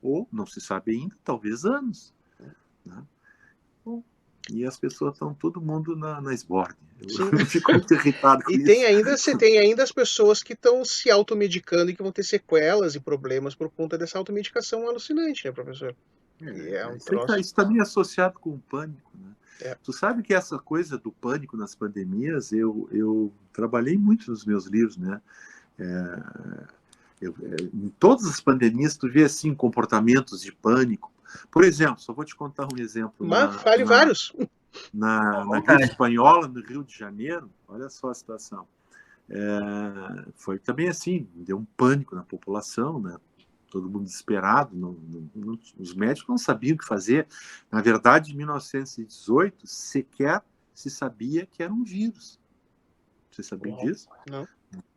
[SPEAKER 3] ou não se sabe ainda, talvez anos. Né? Bom, e as pessoas estão todo mundo na esbórnia. Eu fico muito irritado com isso.
[SPEAKER 1] Você tem ainda as pessoas que estão se automedicando e que vão ter sequelas e problemas por conta dessa automedicação alucinante, né, professor?
[SPEAKER 3] Isso está meio associado com o pânico, né? Tu sabe que essa coisa do pânico nas pandemias, eu trabalhei muito nos meus livros, né? Em todas as pandemias, tu vê assim comportamentos de pânico. Por exemplo, só vou te contar um exemplo.
[SPEAKER 1] Fale vários.
[SPEAKER 3] Na gripe espanhola, no Rio de Janeiro, olha só a situação. Foi também assim, deu um pânico na população, né? Todo mundo desesperado, os médicos não sabiam o que fazer. Na verdade, em 1918, sequer se sabia que era um vírus. Você sabia disso?
[SPEAKER 1] Não.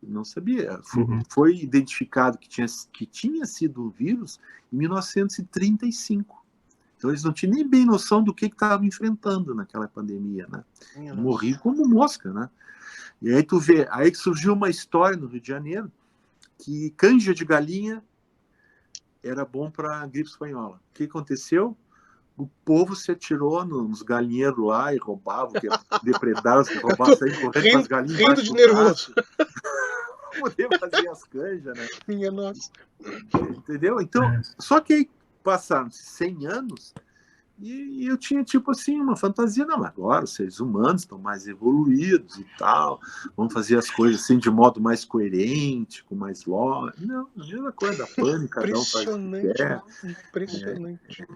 [SPEAKER 3] Não sabia. Foi identificado que tinha sido um vírus em 1935. Então, eles não tinham nem bem noção do que estavam enfrentando naquela pandemia, né? Morriam como mosca, né? E aí tu vê, aí surgiu uma história no Rio de Janeiro que canja de galinha era bom para a gripe espanhola. O que aconteceu? O povo se atirou nos galinheiros lá e roubava, que depredaram, que roubavam, saíam correndo com as galinhas
[SPEAKER 1] rindo de nervoso.
[SPEAKER 3] Poder fazer as canjas, né?
[SPEAKER 1] Minha nossa.
[SPEAKER 3] Entendeu? Então, só que aí passaram-se 100 anos e eu tinha, tipo assim, uma fantasia. Não, agora os seres humanos estão mais evoluídos e tal, vão fazer as coisas assim de modo mais coerente, com mais lógica. Não, a mesma coisa, da pânico, cada um faz o que quer.
[SPEAKER 1] Impressionante.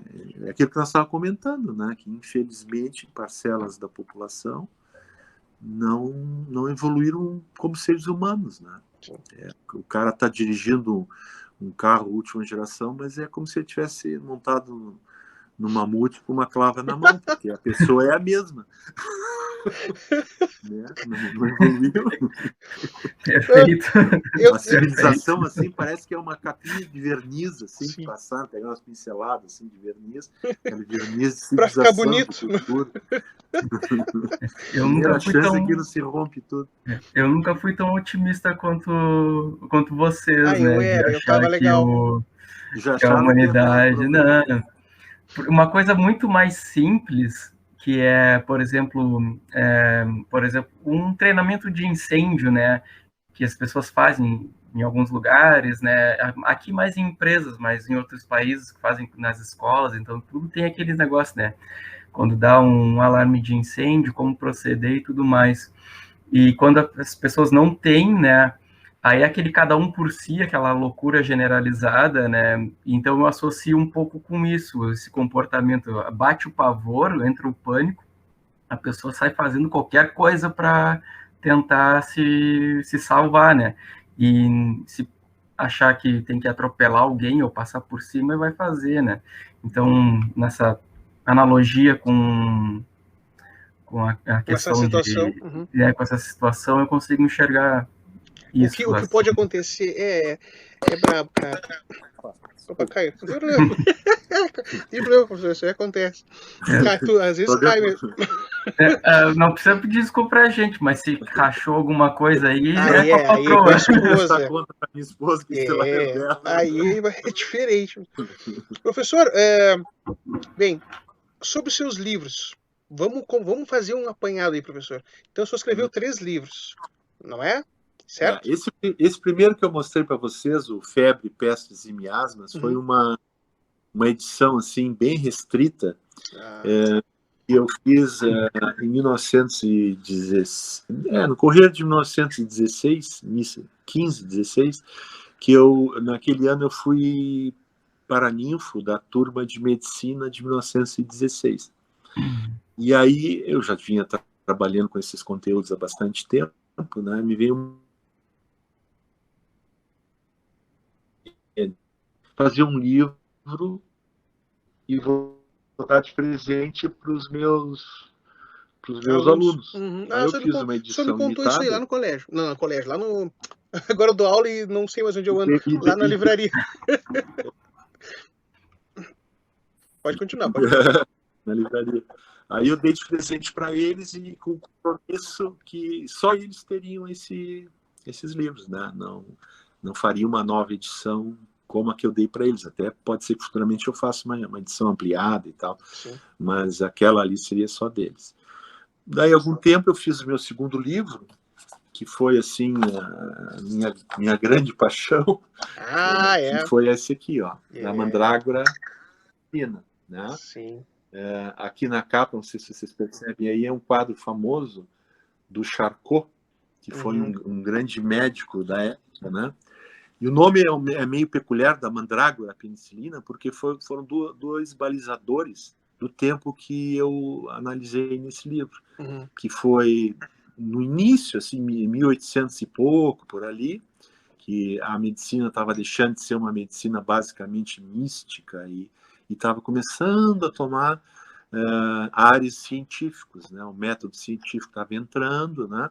[SPEAKER 3] É aquilo que nós estávamos comentando, né? Que infelizmente parcelas da população não evoluíram como seres humanos, né? O cara está dirigindo um carro última geração, mas é como se ele tivesse montado no mamute com uma clava na mão, porque a pessoa é a mesma. Né? Não evoluiu.
[SPEAKER 2] Perfeito.
[SPEAKER 3] A civilização, assim, parece que é uma capinha de verniz, assim, passando, pegar umas pinceladas, assim, de verniz, aquele verniz de civilização.
[SPEAKER 1] Pra ficar bonito.
[SPEAKER 2] Eu nunca fui tão...
[SPEAKER 3] que não se rompe tudo.
[SPEAKER 2] Eu nunca fui tão otimista quanto vocês,
[SPEAKER 1] né? Eu tava legal.
[SPEAKER 2] Que a humanidade... Não. Uma coisa muito mais simples, que é, por exemplo, um treinamento de incêndio, né? Que as pessoas fazem em alguns lugares, né? Aqui mais em empresas, mas em outros países que fazem nas escolas, então tudo tem aqueles negócios, né? Quando dá um alarme de incêndio, como proceder e tudo mais. E quando as pessoas não têm, né? Aí é aquele cada um por si, aquela loucura generalizada, né? Então eu associo um pouco com isso, esse comportamento. Bate o pavor, entra o pânico, a pessoa sai fazendo qualquer coisa para tentar se salvar, né? E se achar que tem que atropelar alguém ou passar por cima, vai fazer, né? Então, nessa analogia com a questão com essa situação, eu consigo enxerrar isso.
[SPEAKER 1] O que pode acontecer é brabo, cara. Opa, caiu. Não tem problema. Professor, isso aí acontece. Às vezes cai mesmo.
[SPEAKER 2] Não precisa pedir desculpa pra gente, mas se rachou alguma coisa aí,
[SPEAKER 1] aí é com a esposa.
[SPEAKER 3] Conta pra minha esposa que
[SPEAKER 1] aí é diferente. Professor, bem, sobre os seus livros, vamos fazer um apanhado aí, professor. Então, o senhor escreveu 3 livros, não é? Certo?
[SPEAKER 3] Esse primeiro que eu mostrei para vocês, o Febre, Pestes e Miasmas, foi uma edição assim bem restrita. Que eu fiz em 1916, no correr de 1916, 15, 16, que naquele ano eu fui paraninfo da turma de medicina de 1916. E aí eu já vinha trabalhando com esses conteúdos há bastante tempo, né? Me veio fazer um livro e vou dar de presente para os meus alunos. Aí eu fiz uma edição limitada.
[SPEAKER 1] Você me contou isso aí lá no colégio. Não, no colégio, lá no... Agora eu dou aula e não sei mais onde eu ando. Lá na livraria. Pode continuar.
[SPEAKER 3] Na livraria. Aí eu dei de presente para eles e com o compromisso que só eles teriam esses livros, né? Não faria uma nova edição como a que eu dei para eles. Até pode ser que futuramente eu faça uma edição ampliada e tal, mas aquela ali seria só deles. Daí, algum tempo, eu fiz o meu segundo livro, que foi, assim, a minha grande paixão, que foi esse aqui, ó, A Mandrágora Fina, né?
[SPEAKER 1] Sim.
[SPEAKER 3] Aqui na capa, não sei se vocês percebem, aí é um quadro famoso do Charcot, que foi um grande médico da época, né? E o nome é meio peculiar, da mandrágora penicilina, porque foram dois balizadores do tempo que eu analisei nesse livro, que foi no início, assim, 1800 e pouco, por ali, que a medicina estava deixando de ser uma medicina basicamente mística e estava começando a tomar áreas científicos, né? O método científico estava entrando, né?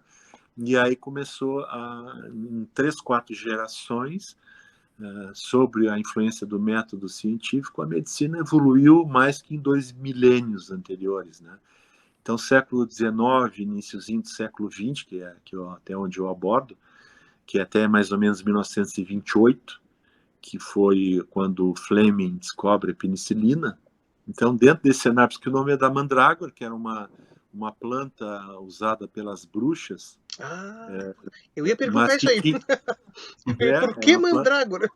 [SPEAKER 3] E aí começou, em 3, 4 gerações, sobre a influência do método científico, a medicina evoluiu mais que em 2 milênios anteriores, né? Então, século XIX, iniciozinho do século XX, até onde eu abordo, que é até mais ou menos 1928, que foi quando o Fleming descobre a penicilina. Então, dentro desse cenário, porque o nome é da mandrágora, que era uma planta usada pelas bruxas.
[SPEAKER 1] Eu ia perguntar isso aí. Por que mandrágora?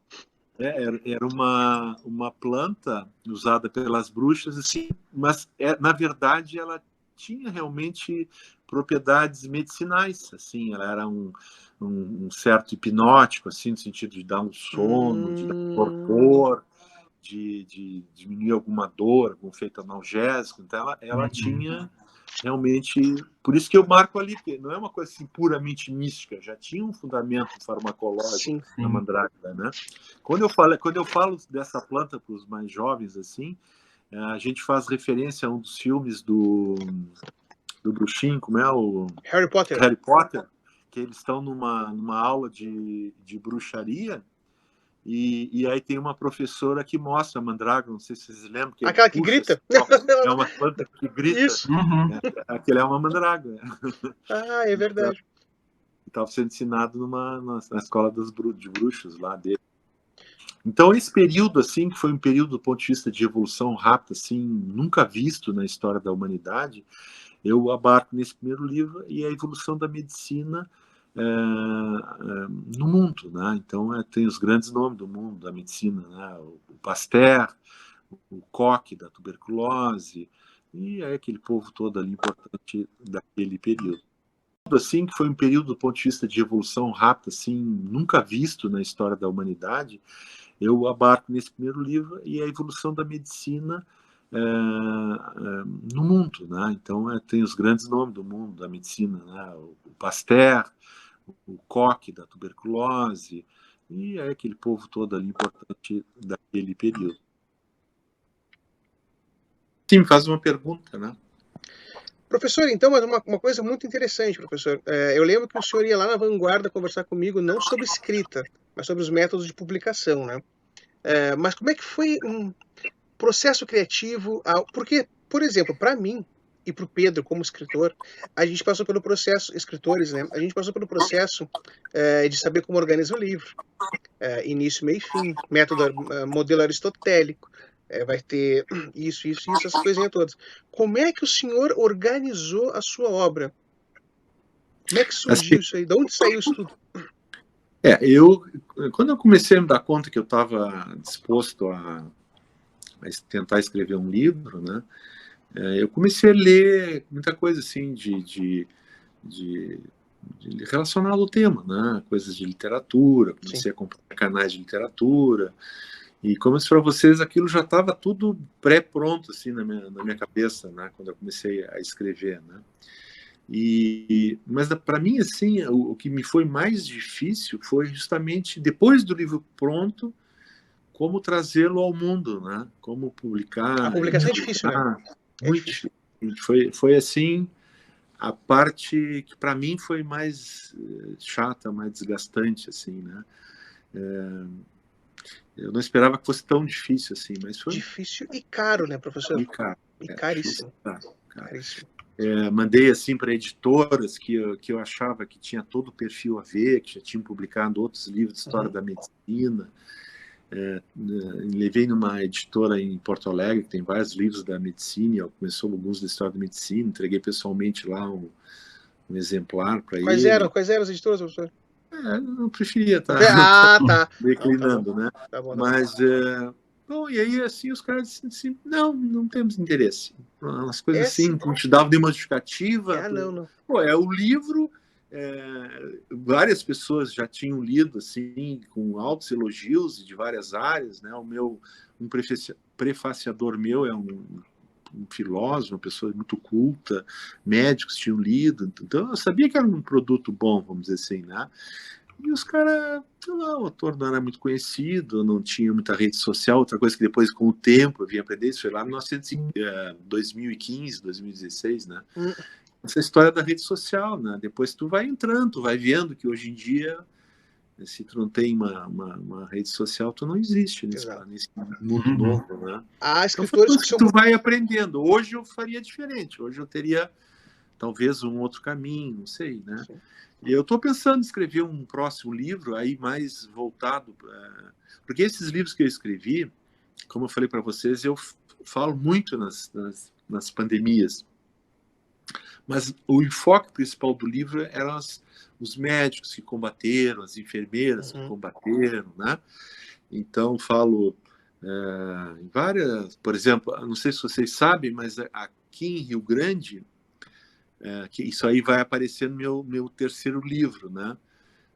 [SPEAKER 3] Era uma planta usada pelas bruxas, assim, mas na verdade ela tinha realmente propriedades medicinais, assim, ela era um certo hipnótico, assim, no sentido de dar um sono, de dar um torpor, de diminuir alguma dor, algum efeito analgésico. Então ela tinha realmente, por isso que eu marco ali, que não é uma coisa assim puramente mística, já tinha um fundamento farmacológico na mandrágora, né? Quando eu falo dessa planta para os mais jovens, assim, a gente faz referência a um dos filmes do bruxinho, como é o
[SPEAKER 1] Harry Potter,
[SPEAKER 3] que eles estão numa aula de bruxaria. E aí tem uma professora que mostra a mandrágora, não sei se vocês lembram. Que
[SPEAKER 1] aquela que grita?
[SPEAKER 3] É uma planta que grita.
[SPEAKER 1] Isso.
[SPEAKER 3] Aquela é uma mandrágora.
[SPEAKER 1] É verdade.
[SPEAKER 3] Estava sendo ensinado na escola de bruxos lá dele. Então, esse período, assim, que foi um período do ponto de vista de evolução rápida, assim, nunca visto na história da humanidade, eu abarco nesse primeiro livro, e a evolução da medicina no mundo, né? Então tem os grandes nomes do mundo da medicina, né? O Pasteur, o Koch da tuberculose, e aí aquele povo todo ali importante daquele período. Assim, que foi um período do ponto de vista de evolução rápida, assim, nunca visto na história da humanidade, eu abarco nesse primeiro livro, e a evolução da medicina no mundo, né? Então tem os grandes nomes do mundo da medicina, né? O Pasteur, o Koch da tuberculose, e aí aquele povo todo ali importante daquele período. Sim, me faz uma pergunta, né?
[SPEAKER 1] Professor, então, mas uma coisa muito interessante, professor. Eu lembro que o senhor ia lá na Vanguarda conversar comigo, não sobre escrita, mas sobre os métodos de publicação, né? Mas como é que foi um processo criativo? Porque, por exemplo, para mim e para o Pedro, como escritor, a gente passou pelo processo, escritores, né? A gente passou pelo processo de saber como organiza o livro. Início, meio e fim, modelo aristotélico, vai ter isso, essas coisinhas todas. Como é que o senhor organizou a sua obra? Como é que surgiu isso aí? De onde saiu isso tudo?
[SPEAKER 3] Quando eu comecei a me dar conta que eu estava disposto a tentar escrever um livro, né, eu comecei a ler muita coisa assim de relacionado ao tema, né, coisas de literatura, comecei a comprar canais de literatura, e como eu disse para vocês, aquilo já estava tudo pré-pronto assim na minha cabeça, né, quando eu comecei a escrever, né. Mas para mim, assim, o que me foi mais difícil foi justamente depois do livro pronto, como trazê-lo ao mundo, né? Como publicar.
[SPEAKER 1] A publicação é difícil, né?
[SPEAKER 3] Muito difícil. Foi assim a parte que para mim foi mais chata, mais desgastante, assim, né? Eu não esperava que fosse tão difícil assim, mas foi
[SPEAKER 1] difícil e caro, né, professor?
[SPEAKER 3] E caro.
[SPEAKER 1] E caríssimo.
[SPEAKER 3] Caríssimo. Mandei assim para editoras que eu achava que tinha todo o perfil a ver, que já tinham publicado outros livros de história da medicina. Levei numa editora em Porto Alegre que tem vários livros da medicina, começou alguns da história da medicina, entreguei pessoalmente lá um exemplar para ele.
[SPEAKER 1] Quais eram as editoras, professor?
[SPEAKER 3] Não preferia
[SPEAKER 1] tá
[SPEAKER 3] declinando, né?
[SPEAKER 1] Tá bom,
[SPEAKER 3] mas bom, e aí assim os caras disseram assim, não temos interesse. Umas coisas assim, não te davam nenhuma justificativa.
[SPEAKER 1] Não.
[SPEAKER 3] Pô, o livro, várias pessoas já tinham lido assim, com altos elogios de várias áreas, né? Um prefaciador meu é um filósofo, uma pessoa muito culta, médicos tinham lido, então eu sabia que era um produto bom, vamos dizer assim, né? E os caras, sei lá, o autor não era muito conhecido, não tinha muita rede social, outra coisa que depois, com o tempo, eu vim aprender, isso foi lá em 2015, 2016, né? Essa história da rede social, né? Depois tu vai entrando, tu vai vendo que hoje em dia, se tu não tem uma rede social, tu não existe nesse mundo novo, né?
[SPEAKER 1] Há escritores
[SPEAKER 3] então, que tu vai aprendendo. Hoje eu faria diferente, hoje eu teria talvez um outro caminho, não sei, né?
[SPEAKER 1] Sim.
[SPEAKER 3] E eu estou pensando em escrever um próximo livro aí mais voltado, porque esses livros que eu escrevi, como eu falei para vocês, eu falo muito nas pandemias, mas o enfoque principal do livro eram os médicos que combateram, as enfermeiras que combateram, né? Então falo em várias, por exemplo, não sei se vocês sabem, mas aqui em Rio Grande, que isso aí vai aparecer no meu terceiro livro, né?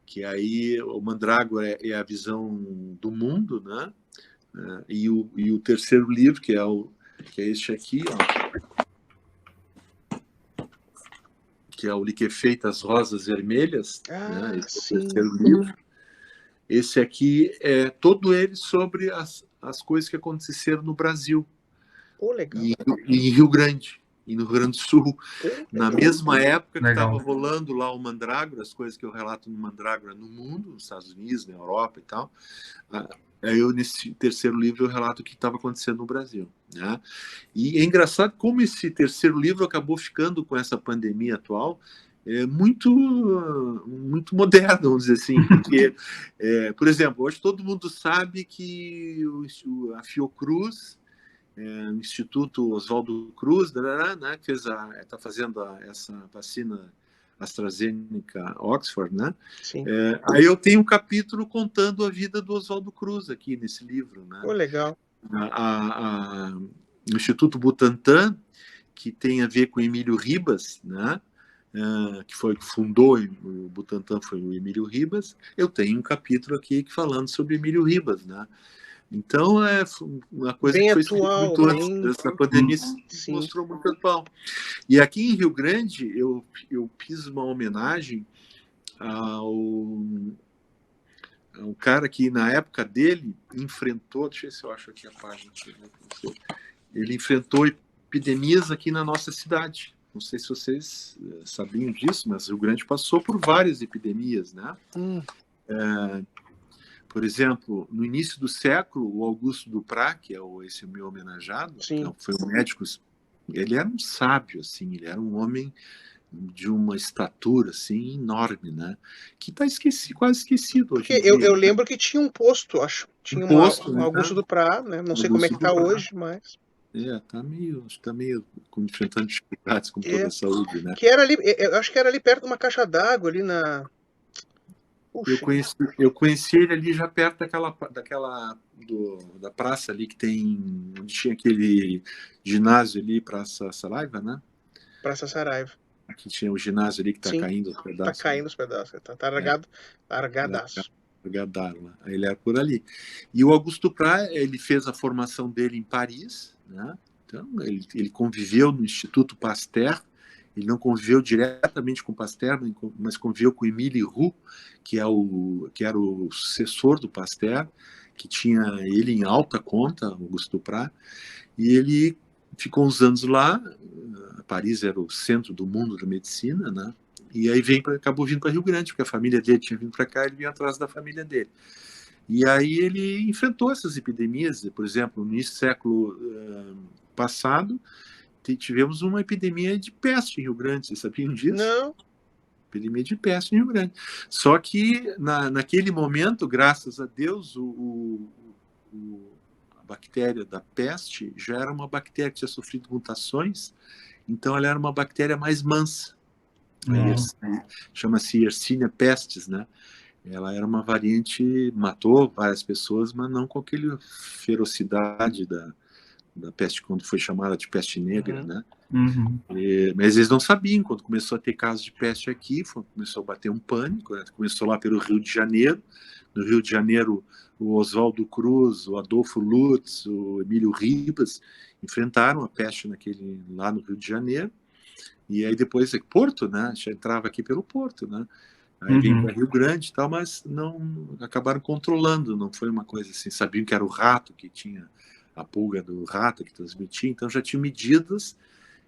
[SPEAKER 3] Que aí o Mandrágora é a visão do mundo, né? E o terceiro livro, que é este aqui, ó, que é o Liquefeitas Rosas Vermelhas, né? Esse é o terceiro livro. Esse aqui é todo ele sobre as coisas que aconteceram no Brasil.
[SPEAKER 1] Legal.
[SPEAKER 3] E em Rio Grande, e no Rio Grande do Sul. Na mesma época que
[SPEAKER 2] Legal.
[SPEAKER 3] estava rolando lá o Mandrágora, as coisas que eu relato no Mandrágora no mundo, nos Estados Unidos, na Europa e tal, eu, nesse terceiro livro, eu relato o que estava acontecendo no Brasil, né? E é engraçado como esse terceiro livro acabou ficando com essa pandemia atual muito moderno, vamos dizer assim, porque, por exemplo, hoje todo mundo sabe que a Fiocruz, o Instituto Oswaldo Cruz, né, que está fazendo essa vacina AstraZeneca Oxford, né?
[SPEAKER 1] Sim.
[SPEAKER 3] Aí eu tenho um capítulo contando a vida do Oswaldo Cruz aqui nesse livro, né?
[SPEAKER 1] Legal.
[SPEAKER 3] O Instituto Butantan, que tem a ver com Emílio Ribas, né? Que fundou o Butantan, foi o Emílio Ribas. Eu tenho um capítulo aqui falando sobre Emílio Ribas, né? Então, é uma coisa
[SPEAKER 1] bem
[SPEAKER 3] que foi
[SPEAKER 1] atual,
[SPEAKER 3] muito antes dessa pandemia, se mostrou muito atual. E aqui em Rio Grande, eu fiz uma homenagem ao cara que, na época dele, enfrentou... Deixa eu ver se eu acho aqui a página. Ele enfrentou epidemias aqui na nossa cidade. Não sei se vocês sabiam disso, mas Rio Grande passou por várias epidemias, né? Por exemplo, no início do século, o Augusto Duprat, que é esse meu homenageado, foi um médico, ele era um sábio, assim, ele era um homem de uma estatura assim enorme, né? Que está quase esquecido hoje em dia.
[SPEAKER 1] Eu lembro que tinha um posto, acho. Tinha um posto, né? Augusto Duprat, né? Não sei como é que está hoje, mas...
[SPEAKER 3] tá meio enfrentando dificuldades com toda a saúde, né?
[SPEAKER 1] Que era ali, eu acho que era ali perto de uma caixa d'água, ali na...
[SPEAKER 3] Puxa. Eu conheci ele ali já perto da praça ali que tem, onde tinha aquele ginásio ali, Praça Saraiva, né?
[SPEAKER 1] Praça Saraiva.
[SPEAKER 3] Aqui tinha o ginásio ali que está caindo os pedaços.
[SPEAKER 1] Está caindo os pedaços, tá largadaço.
[SPEAKER 3] Aí ele era por ali. E o Augusto Duprat, ele fez a formação dele em Paris, né? Então, ele conviveu no Instituto Pasteur. Ele não conviveu diretamente com Pasteur, mas conviveu com Émile Roux, que era o sucessor do Pasteur, que tinha ele em alta conta, Augusto Duprat, e ele ficou uns anos lá. Paris era o centro do mundo da medicina, né? E aí acabou vindo para Rio Grande, porque a família dele tinha vindo para cá, ele vinha atrás da família dele. E aí ele enfrentou essas epidemias. Por exemplo, no início do século passado, tivemos uma epidemia de peste em Rio Grande. Vocês sabiam disso?
[SPEAKER 1] Não.
[SPEAKER 3] Epidemia de peste em Rio Grande. Só que, naquele momento, graças a Deus, a bactéria da peste já era uma bactéria que tinha sofrido mutações, então ela era uma bactéria mais mansa. Chama-se Yersinia pestis, né? Ela era uma variante, matou várias pessoas, mas não com aquela ferocidade da peste, quando foi chamada de peste negra, né? Mas eles não sabiam. Quando começou a ter casos de peste aqui, começou a bater um pânico, né? Começou lá pelo Rio de Janeiro. No Rio de Janeiro, o Oswaldo Cruz, o Adolfo Lutz, o Emílio Ribas enfrentaram a peste lá no Rio de Janeiro. E aí depois Porto, né? Já entrava aqui pelo Porto, né? Aí vem para Rio Grande e tal, mas não acabaram controlando. Não foi uma coisa assim. Sabiam que era o rato que tinha a pulga do rato que transmitia, então já tinha medidas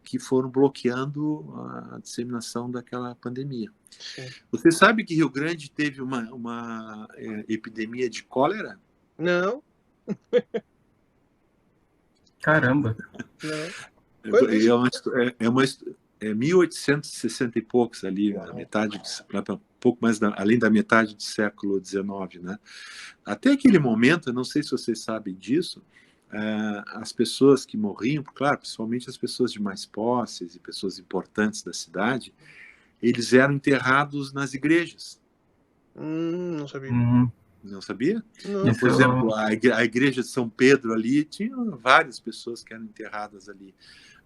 [SPEAKER 3] que foram bloqueando a disseminação daquela pandemia.
[SPEAKER 1] Sim.
[SPEAKER 3] Você sabe que Rio Grande teve uma epidemia de cólera?
[SPEAKER 1] Não.
[SPEAKER 2] Caramba.
[SPEAKER 1] Não.
[SPEAKER 3] É 1860 e poucos, ali, na metade, um pouco mais além da metade do século XIX, né? Até aquele momento, eu não sei se vocês sabem disso, as pessoas que morriam, claro, principalmente as pessoas de mais posses e pessoas importantes da cidade, eles eram enterrados nas igrejas.
[SPEAKER 1] Não sabia.
[SPEAKER 3] Não sabia?
[SPEAKER 1] Não.
[SPEAKER 3] Então, por exemplo, a igreja de São Pedro ali, tinha várias pessoas que eram enterradas ali.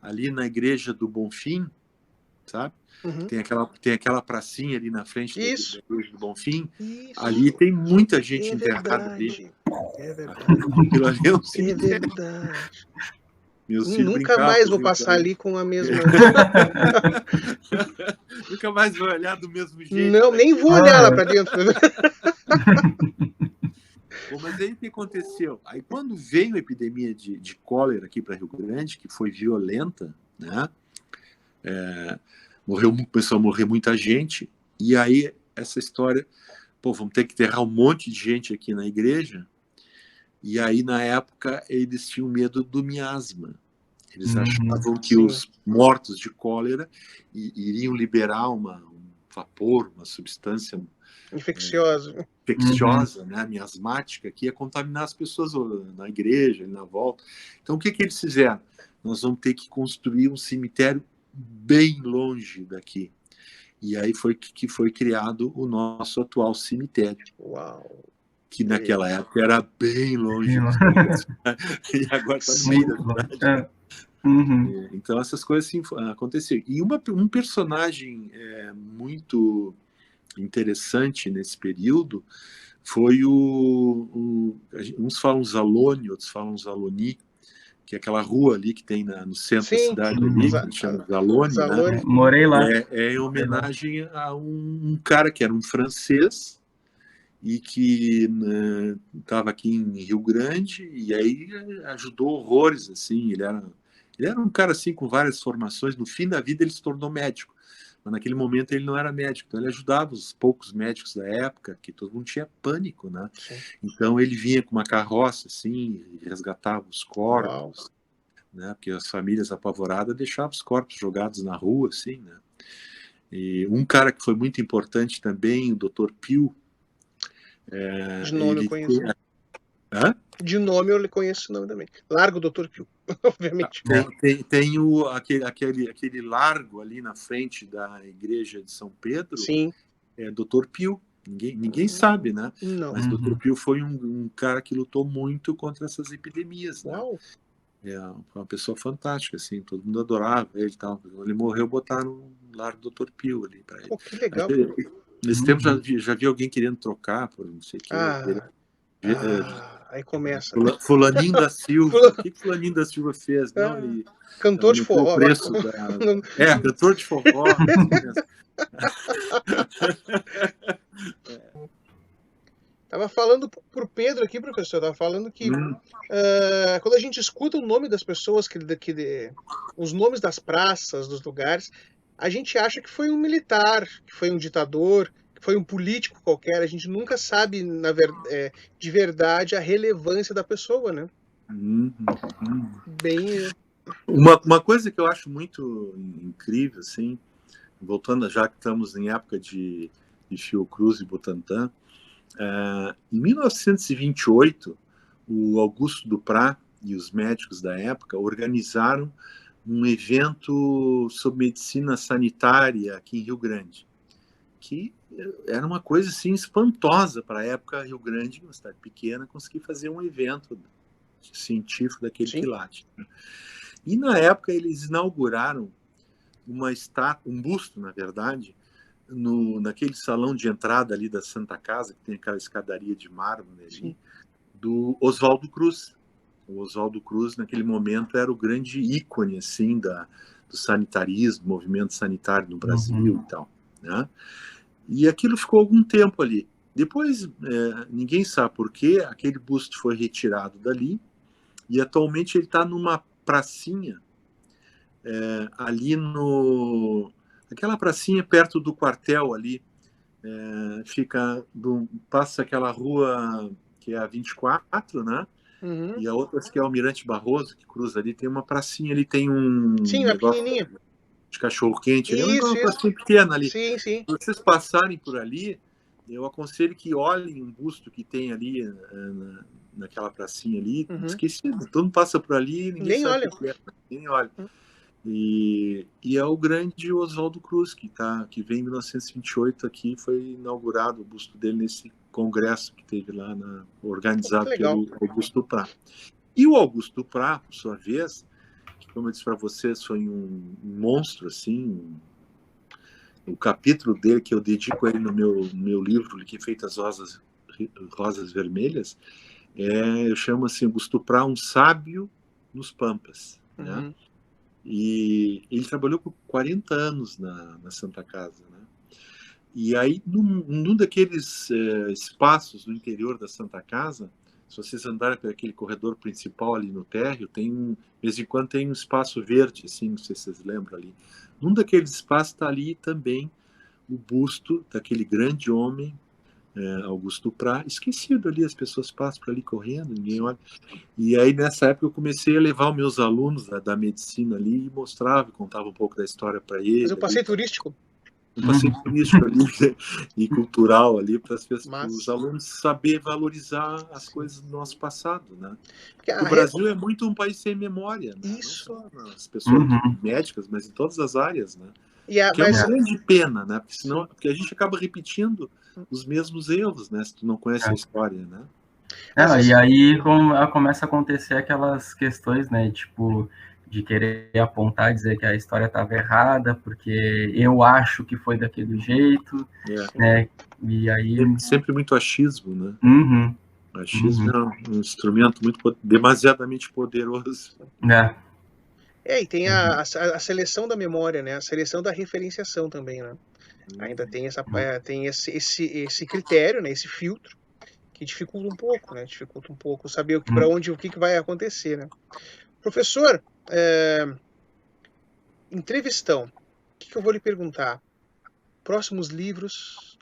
[SPEAKER 3] Ali na igreja do Bonfim, sabe?
[SPEAKER 1] Uhum.
[SPEAKER 3] Tem aquela pracinha ali na frente da igreja do Bonfim.
[SPEAKER 1] Isso.
[SPEAKER 3] Ali tem muita gente enterrada ali.
[SPEAKER 1] É verdade.
[SPEAKER 3] Aquilo ali é um cemitério.
[SPEAKER 1] É verdade.
[SPEAKER 3] Meus filhos
[SPEAKER 1] Nunca
[SPEAKER 3] brincavam,
[SPEAKER 1] mais vou passar ali com a mesma.
[SPEAKER 3] Nunca mais vou olhar do mesmo jeito.
[SPEAKER 1] Não, nem vou olhar lá para dentro.
[SPEAKER 3] Bom, mas aí o que aconteceu? Aí quando veio a epidemia de cólera aqui para Rio Grande, que foi violenta, né? Começou a morrer muita gente, e aí essa história, vamos ter que enterrar um monte de gente aqui na igreja, e aí na época eles tinham medo do miasma. Eles achavam que os mortos de cólera iriam liberar um vapor, uma substância
[SPEAKER 1] infecciosa,
[SPEAKER 3] né, miasmática, que ia contaminar as pessoas na igreja, na volta. Então, o que eles fizeram? Nós vamos ter que construir um cemitério bem longe daqui. E aí foi que foi criado o nosso atual cemitério.
[SPEAKER 1] Uau!
[SPEAKER 3] Que naquela época era bem longe. E agora está no meio da cidade. Então, essas coisas assim, aconteceram. E um personagem muito interessante nesse período foi uns falam Zalone, outros falam Zaloni, que é aquela rua ali que tem no centro da cidade ali, que a gente chama Zalone, né?
[SPEAKER 2] Morei lá.
[SPEAKER 3] É em homenagem a um cara que era um francês e que estava aqui em Rio Grande, e aí ajudou horrores, assim. Ele era um cara assim com várias formações. No fim da vida ele se tornou médico, mas naquele momento ele não era médico, então ele ajudava os poucos médicos da época, que todo mundo tinha pânico, né? Sim. Então ele vinha com uma carroça assim, resgatava os corpos, né? Porque as famílias apavoradas deixavam os corpos jogados na rua, assim, né? E um cara que foi muito importante também, o Dr. Pio.
[SPEAKER 1] De nome eu conheço. De nome eu conheço o nome também. Largo Dr. Pio, obviamente.
[SPEAKER 3] Tem aquele largo ali na frente da igreja de São Pedro.
[SPEAKER 1] Sim.
[SPEAKER 3] É Dr. Pio. Ninguém sabe, né?
[SPEAKER 1] Não.
[SPEAKER 3] Mas Dr. Pio foi um cara que lutou muito contra essas epidemias, né?
[SPEAKER 1] Uau.
[SPEAKER 3] Foi uma pessoa fantástica, assim, todo mundo adorava ele e tal. Quando ele morreu, botaram um largo Dr. Pio ali para ele.
[SPEAKER 1] Pô, que legal.
[SPEAKER 3] Nesse tempo já vi alguém querendo trocar por não sei o que.
[SPEAKER 1] Aí começa.
[SPEAKER 3] Fulaninho da Silva. O que Fulaninho da Silva fez?
[SPEAKER 1] Cantor de forró.
[SPEAKER 3] Cantor de forró.
[SPEAKER 1] Tava falando pro Pedro aqui, professor, tava falando que quando a gente escuta o nome das pessoas, os nomes das praças, dos lugares, a gente acha que foi um militar, que foi um ditador, que foi um político qualquer. A gente nunca sabe, de verdade, a relevância da pessoa, né? Bem...
[SPEAKER 3] Uma coisa que eu acho muito incrível, assim, voltando, já que estamos em época de Fiocruz e Butantan, em 1928, o Augusto Duprat e os médicos da época organizaram um evento sobre medicina sanitária aqui em Rio Grande, que era uma coisa assim espantosa para a época. Rio Grande, uma cidade pequena, conseguir fazer um evento científico daquele quilate. E na época eles inauguraram um busto, na verdade, naquele salão de entrada ali da Santa Casa, que tem aquela escadaria de mármore ali, do Oswaldo Cruz. O Oswaldo Cruz, naquele momento, era o grande ícone assim, do sanitarismo, movimento sanitário no Brasil e tal, né? E aquilo ficou algum tempo ali. Depois, ninguém sabe por quê, aquele busto foi retirado dali, e atualmente ele está numa pracinha, ali aquela pracinha perto do quartel ali, passa aquela rua que é a 24, né? E a outra que é o Almirante Barroso, que cruza ali, tem uma pracinha ali, tem um...
[SPEAKER 1] Sim, uma pequenininha.
[SPEAKER 3] de cachorro-quente. Ele é uma
[SPEAKER 1] Isso.
[SPEAKER 3] pracinha pequena ali.
[SPEAKER 1] Sim.
[SPEAKER 3] Se vocês passarem por ali, eu aconselho que olhem um busto que tem ali naquela pracinha ali, esquecido. Todo mundo passa por ali e ninguém
[SPEAKER 1] Nem
[SPEAKER 3] sabe
[SPEAKER 1] olha.
[SPEAKER 3] o que é. Nem olha. E é o grande Oswaldo Cruz, que vem em 1928 aqui, foi inaugurado o busto dele nesse congresso que teve lá, organizado pelo Augusto Duprat. E o Augusto Duprat, por sua vez, que, como eu disse para vocês, foi um monstro, assim. O capítulo dele que eu dedico a ele no meu livro, Que Feitas Rosas Vermelhas, eu chamo assim, Augusto Duprat, um sábio nos Pampas, né? E ele trabalhou por 40 anos na Santa Casa, né? E aí, num daqueles espaços no interior da Santa Casa, se vocês andarem por aquele corredor principal ali no térreo, de vez em quando tem um espaço verde, assim, não sei se vocês lembram ali. Num daqueles espaços está ali também o busto daquele grande homem, Augusto Duprat, esquecido ali, as pessoas passam por ali correndo, ninguém olha. E aí, nessa época, eu comecei a levar os meus alunos da medicina ali e mostrava, contava um pouco da história para eles.
[SPEAKER 1] Mas eu passei turístico.
[SPEAKER 3] Um passeio turístico ali e cultural ali para os alunos saber valorizar as coisas do nosso passado, né? Porque o Brasil é muito um país sem memória, né?
[SPEAKER 1] Isso.
[SPEAKER 3] Não só nas pessoas médicas, mas em todas as áreas, né? Que é uma grande pena, né? Porque a gente acaba repetindo os mesmos erros, né? Se tu não conhece a história, né?
[SPEAKER 2] E aí começa a acontecer aquelas questões, né? Tipo, de querer apontar, dizer que a história estava errada, porque eu acho que foi daquele jeito, né? E aí...
[SPEAKER 3] Sempre muito achismo, né? Achismo é um instrumento demasiadamente poderoso.
[SPEAKER 1] E tem a seleção da memória, né? A seleção da referenciação também, né? Ainda tem esse critério, né? Esse filtro que dificulta um pouco, né? Dificulta um pouco saber para onde o que vai acontecer, né? Professor, entrevistão. O que eu vou lhe perguntar? Próximos livros?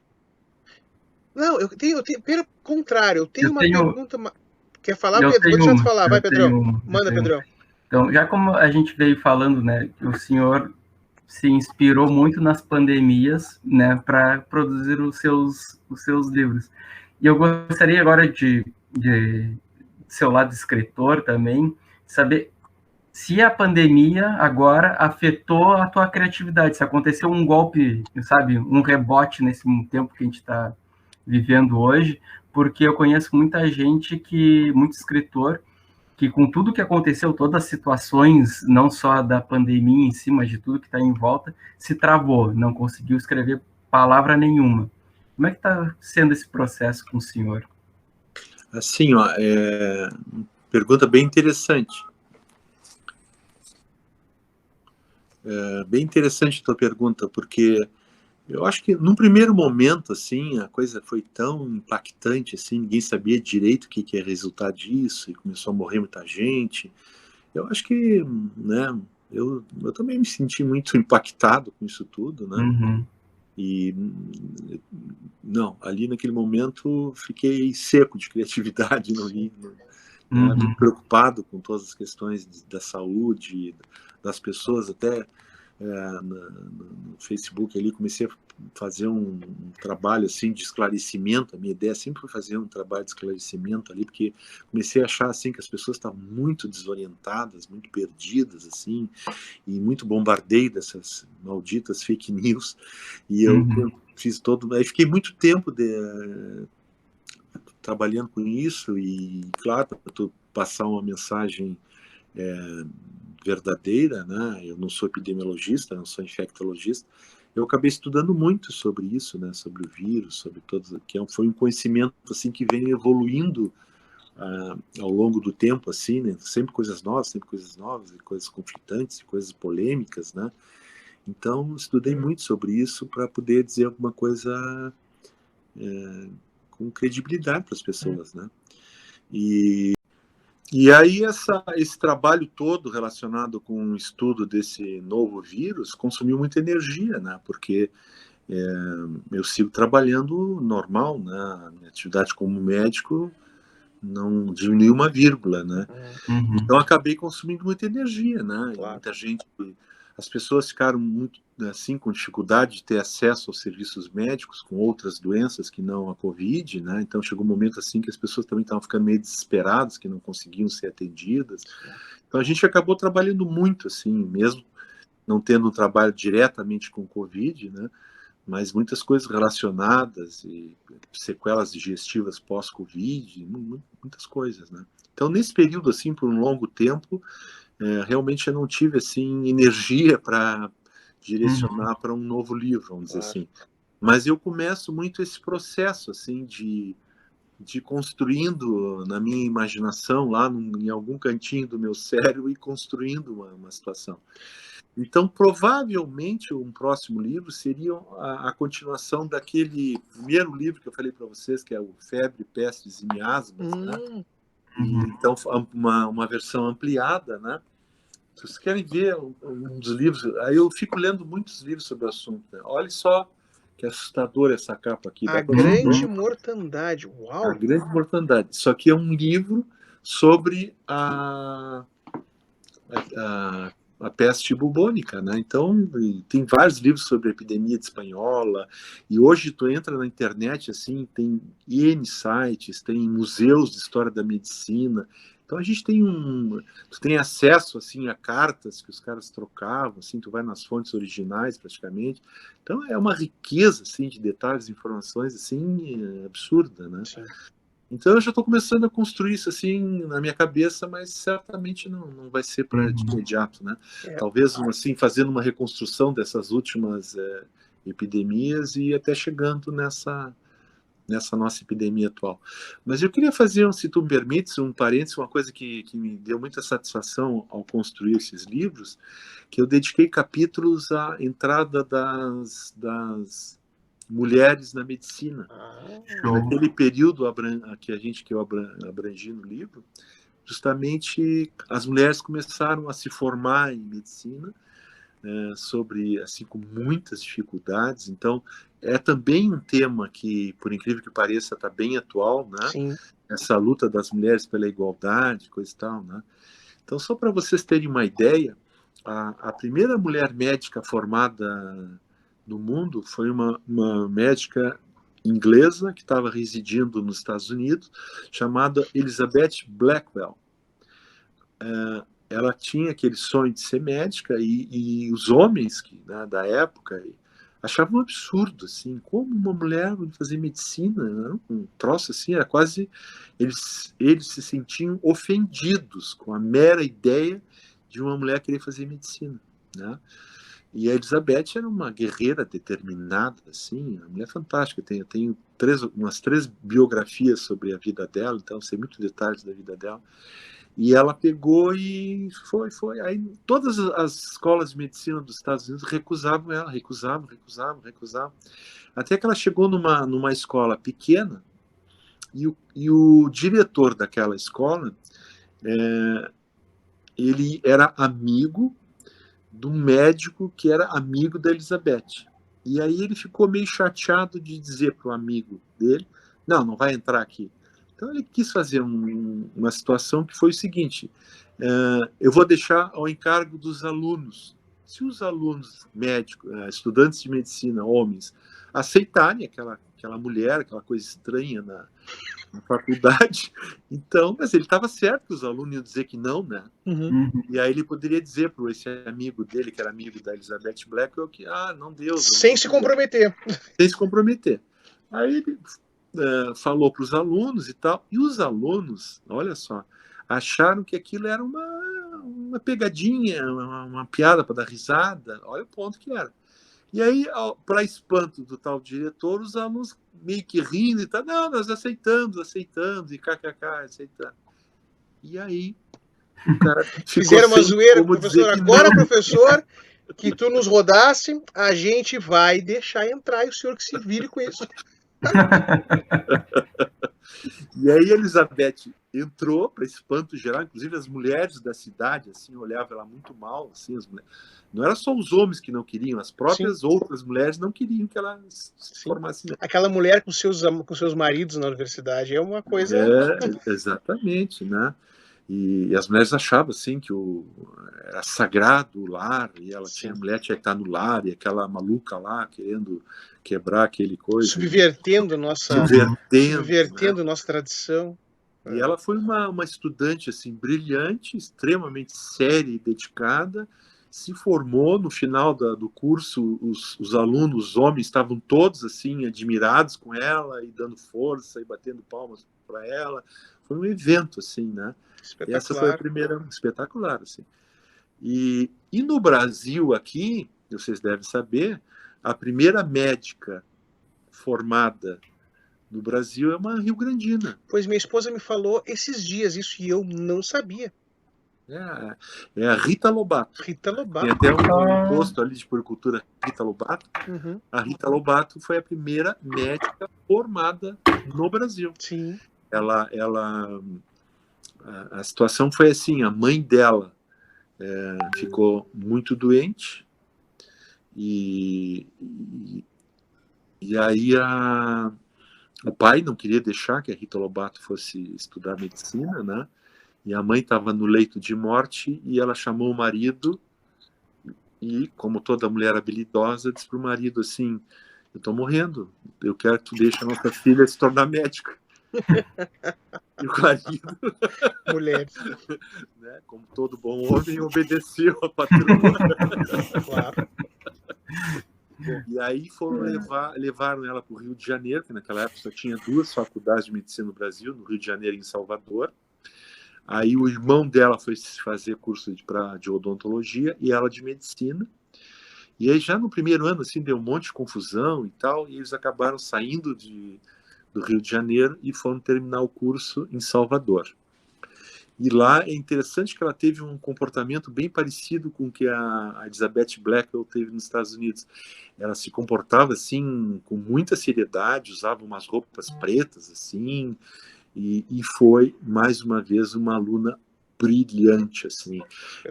[SPEAKER 1] Não, eu tenho pelo contrário, eu tenho uma pergunta. Quer falar, Pedro? Vou deixar tu falar. Vai, Pedrão. Manda, Pedrão.
[SPEAKER 2] Então, já como a gente veio falando, né, que o senhor se inspirou muito nas pandemias, né, para produzir os seus livros. E eu gostaria agora de seu lado escritor também, saber se a pandemia agora afetou a tua criatividade, se aconteceu um golpe, sabe, um rebote nesse tempo que a gente está vivendo hoje, porque eu conheço muita gente muito escritor, que com tudo que aconteceu, todas as situações, não só da pandemia em si, mas de tudo que está em volta, se travou, não conseguiu escrever palavra nenhuma. Como é que está sendo esse processo com o senhor?
[SPEAKER 3] Assim, pergunta bem interessante. Bem interessante a tua pergunta, porque eu acho que num primeiro momento, assim, a coisa foi tão impactante, assim, ninguém sabia direito o que ia resultar disso, e começou a morrer muita gente. Eu acho que, né, eu também me senti muito impactado com isso tudo, né? E, não, ali naquele momento fiquei seco de criatividade, não li, muito preocupado com todas as questões da saúde, das pessoas, até no Facebook ali comecei a fazer um trabalho assim de esclarecimento. A minha ideia sempre foi fazer um trabalho de esclarecimento ali, porque comecei a achar assim que as pessoas estavam muito desorientadas, muito perdidas assim, e muito bombardeio dessas malditas fake news. E eu fiz aí fiquei muito tempo trabalhando com isso, e claro, para tu passar uma mensagem verdadeira, né? Eu não sou epidemiologista, não sou infectologista. Eu acabei estudando muito sobre isso, né? Sobre o vírus, sobre todos, que foi um conhecimento assim que vem evoluindo ao longo do tempo, assim, né? Sempre coisas novas, e coisas conflitantes, e coisas polêmicas, né? Então, estudei muito sobre isso para poder dizer alguma coisa com credibilidade para as pessoas, né? E aí esse trabalho todo relacionado com o estudo desse novo vírus consumiu muita energia, né? Porque eu sigo trabalhando normal, né? Minha atividade como médico não diminuiu uma vírgula, né? Então acabei consumindo muita energia, né?
[SPEAKER 1] Claro.
[SPEAKER 3] Muita gente as pessoas ficaram muito assim com dificuldade de ter acesso aos serviços médicos com outras doenças que não a Covid, né? Então chegou um momento assim que as pessoas também estavam ficando meio desesperadas, que não conseguiam ser atendidas. Então a gente acabou trabalhando muito assim, mesmo não tendo um trabalho diretamente com Covid, né? Mas muitas coisas relacionadas e sequelas digestivas pós-Covid, muitas coisas, né? Então nesse período assim, por um longo tempo, realmente eu não tive assim energia para direcionar para um novo livro, vamos dizer assim. Mas eu começo muito esse processo assim de construindo na minha imaginação, lá em algum cantinho do meu cérebro, e construindo uma situação. Então, provavelmente, um próximo livro seria a continuação daquele primeiro livro que eu falei para vocês, que é o Febre, Pestes e Miasmas, né? Então, uma versão ampliada, né? Se vocês querem ver um dos livros, aí eu fico lendo muitos livros sobre o assunto, né? Olha só que assustador essa capa aqui.
[SPEAKER 1] A Grande Mortandade, uau!
[SPEAKER 3] A Grande Mortandade. Isso aqui é um livro sobre a peste bubônica, né? Então, tem vários livros sobre a epidemia de espanhola, e hoje tu entra na internet, assim, tem N sites, tem museus de história da medicina. Então a gente tu tem acesso assim a cartas que os caras trocavam, assim, tu vai nas fontes originais praticamente. Então é uma riqueza assim de detalhes, informações assim absurda, né? Sim. Então eu já estou começando a construir isso assim na minha cabeça, mas certamente não vai ser para de imediato, né? Talvez assim fazendo uma reconstrução dessas últimas epidemias e até chegando nessa nossa epidemia atual. Mas eu queria fazer, se tu me permites, um parênteses, uma coisa que me deu muita satisfação ao construir esses livros, que eu dediquei capítulos à entrada das mulheres na medicina. Naquele período que eu abrangi no livro, justamente as mulheres começaram a se formar em medicina, assim, com muitas dificuldades. Então, é também um tema que, por incrível que pareça, está bem atual, né? Sim. Essa luta das mulheres pela igualdade, coisa e tal, né? Então, só para vocês terem uma ideia, a primeira mulher médica formada no mundo foi uma médica inglesa que estava residindo nos Estados Unidos, chamada Elizabeth Blackwell. Ela tinha aquele sonho de ser médica e os homens da época achavam um absurdo, assim, como uma mulher fazer medicina, né? Um troço assim, era quase... Eles se sentiam ofendidos com a mera ideia de uma mulher querer fazer medicina, né? E a Elizabeth era uma guerreira determinada, assim, uma mulher fantástica. Eu tenho umas 3 biografias sobre a vida dela, então sei muitos detalhes da vida dela. E ela pegou e foi. Aí todas as escolas de medicina dos Estados Unidos recusavam ela, recusavam. Até que ela chegou numa escola pequena e o diretor daquela escola, ele era amigo de um médico que era amigo da Elizabeth. E aí ele ficou meio chateado de dizer para o amigo dele, não vai entrar aqui. Então ele quis fazer uma situação que foi o seguinte, eu vou deixar ao encargo dos alunos. Se os alunos médicos, estudantes de medicina, homens, aceitarem aquela mulher, aquela coisa estranha na faculdade, então, mas ele estava certo que os alunos iam dizer que não, né? E aí ele poderia dizer para esse amigo dele, que era amigo da Elizabeth Blackwell, que não deu.
[SPEAKER 1] Sem se comprometer.
[SPEAKER 3] Sem se comprometer. Aí ele falou para os alunos e tal, e os alunos, olha só, acharam que aquilo era uma pegadinha, uma piada para dar risada, olha o ponto que era. E aí, para espanto do tal diretor, os alunos meio que rindo e tal, não, nós aceitamos, e kkk, aceitando. E aí, o cara
[SPEAKER 1] fizeram uma zoeira, professor, agora, professor, que tu nos rodasse, a gente vai deixar entrar e o senhor que se vire com isso.
[SPEAKER 3] E aí a Elizabeth entrou, para espanto geral, inclusive as mulheres da cidade assim olhavam ela muito mal, assim, as mulheres. Não era só os homens que não queriam, as próprias outras mulheres não queriam que ela se formasse.
[SPEAKER 1] Aquela mulher com seus maridos na universidade é uma coisa...
[SPEAKER 3] Exatamente, né? E as mulheres achavam assim que era sagrado o lar, e ela
[SPEAKER 1] Sim.
[SPEAKER 3] a mulher tinha que estar no lar, e aquela maluca lá querendo quebrar aquele coisa.
[SPEAKER 1] Subvertendo
[SPEAKER 3] Subvertendo, né?
[SPEAKER 1] nossa tradição.
[SPEAKER 3] E ela foi uma estudante assim brilhante, extremamente séria e dedicada. Se formou no final do curso, os alunos, os homens, estavam todos assim admirados com ela e dando força e batendo palmas para ela. Foi um evento assim, né? E essa foi a primeira, espetacular assim. E no Brasil aqui, vocês devem saber, a primeira médica formada no Brasil é uma rio-grandina.
[SPEAKER 1] Pois minha esposa me falou esses dias isso e eu não sabia.
[SPEAKER 3] É a Rita Lobato.
[SPEAKER 1] Rita Lobato.
[SPEAKER 3] Tem até um posto ali de puricultura Rita Lobato.
[SPEAKER 1] Uhum.
[SPEAKER 3] A Rita Lobato foi a primeira médica formada no Brasil.
[SPEAKER 1] Sim.
[SPEAKER 3] A situação foi assim, a mãe dela ficou muito doente e aí o pai não queria deixar que a Rita Lobato fosse estudar medicina, né? E a mãe estava no leito de morte e ela chamou o marido e, como toda mulher habilidosa, disse para o marido assim: eu estou morrendo, eu quero que tu deixe a nossa filha se tornar médica. E o marido,
[SPEAKER 1] mulher,
[SPEAKER 3] né, como todo bom homem, obedeceu a patroa.
[SPEAKER 1] Claro.
[SPEAKER 3] E aí levaram ela para o Rio de Janeiro, que naquela época só tinha 2 faculdades de medicina no Brasil, no Rio de Janeiro e em Salvador. Aí o irmão dela foi fazer curso de odontologia e ela de medicina. E aí já no primeiro ano assim deu um monte de confusão e tal, e eles acabaram saindo do Rio de Janeiro e foram terminar o curso em Salvador. E lá é interessante que ela teve um comportamento bem parecido com o que a Elizabeth Blackwell teve nos Estados Unidos. Ela se comportava assim com muita seriedade, usava umas roupas pretas assim, e foi mais uma vez uma aluna brilhante assim.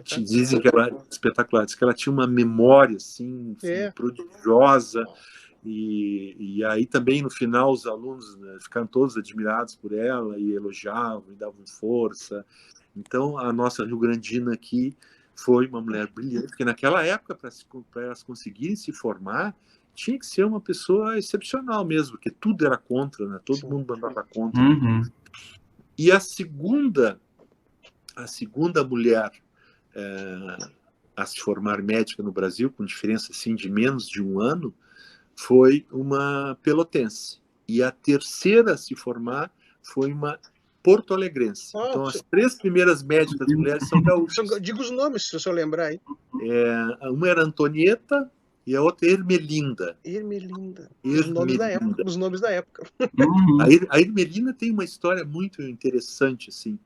[SPEAKER 3] Dizem que ela espetacular, diz que ela tinha uma memória assim, prodigiosa. E aí também no final os alunos, né, ficaram todos admirados por ela e elogiavam e davam força. Então a nossa rio-grandina aqui foi uma mulher brilhante, porque naquela época para elas conseguirem se formar tinha que ser uma pessoa excepcional mesmo, porque tudo era contra, né? Todo mundo mandava contra.
[SPEAKER 2] Uhum.
[SPEAKER 3] E a segunda mulher a se formar médica no Brasil, com diferença assim de menos de 1 ano, foi uma pelotense. E a terceira a se formar foi uma porto-alegrense. Então, as 3 primeiras médicas mulheres são gaúchas.
[SPEAKER 1] Diga os nomes, se o senhor lembrar aí.
[SPEAKER 3] Uma era Antonieta e a outra Ermelinda.
[SPEAKER 1] Ermelinda.
[SPEAKER 3] Ermelinda.
[SPEAKER 1] Os nomes da época.
[SPEAKER 2] Uhum.
[SPEAKER 3] A Ermelinda tem uma história muito interessante, assim.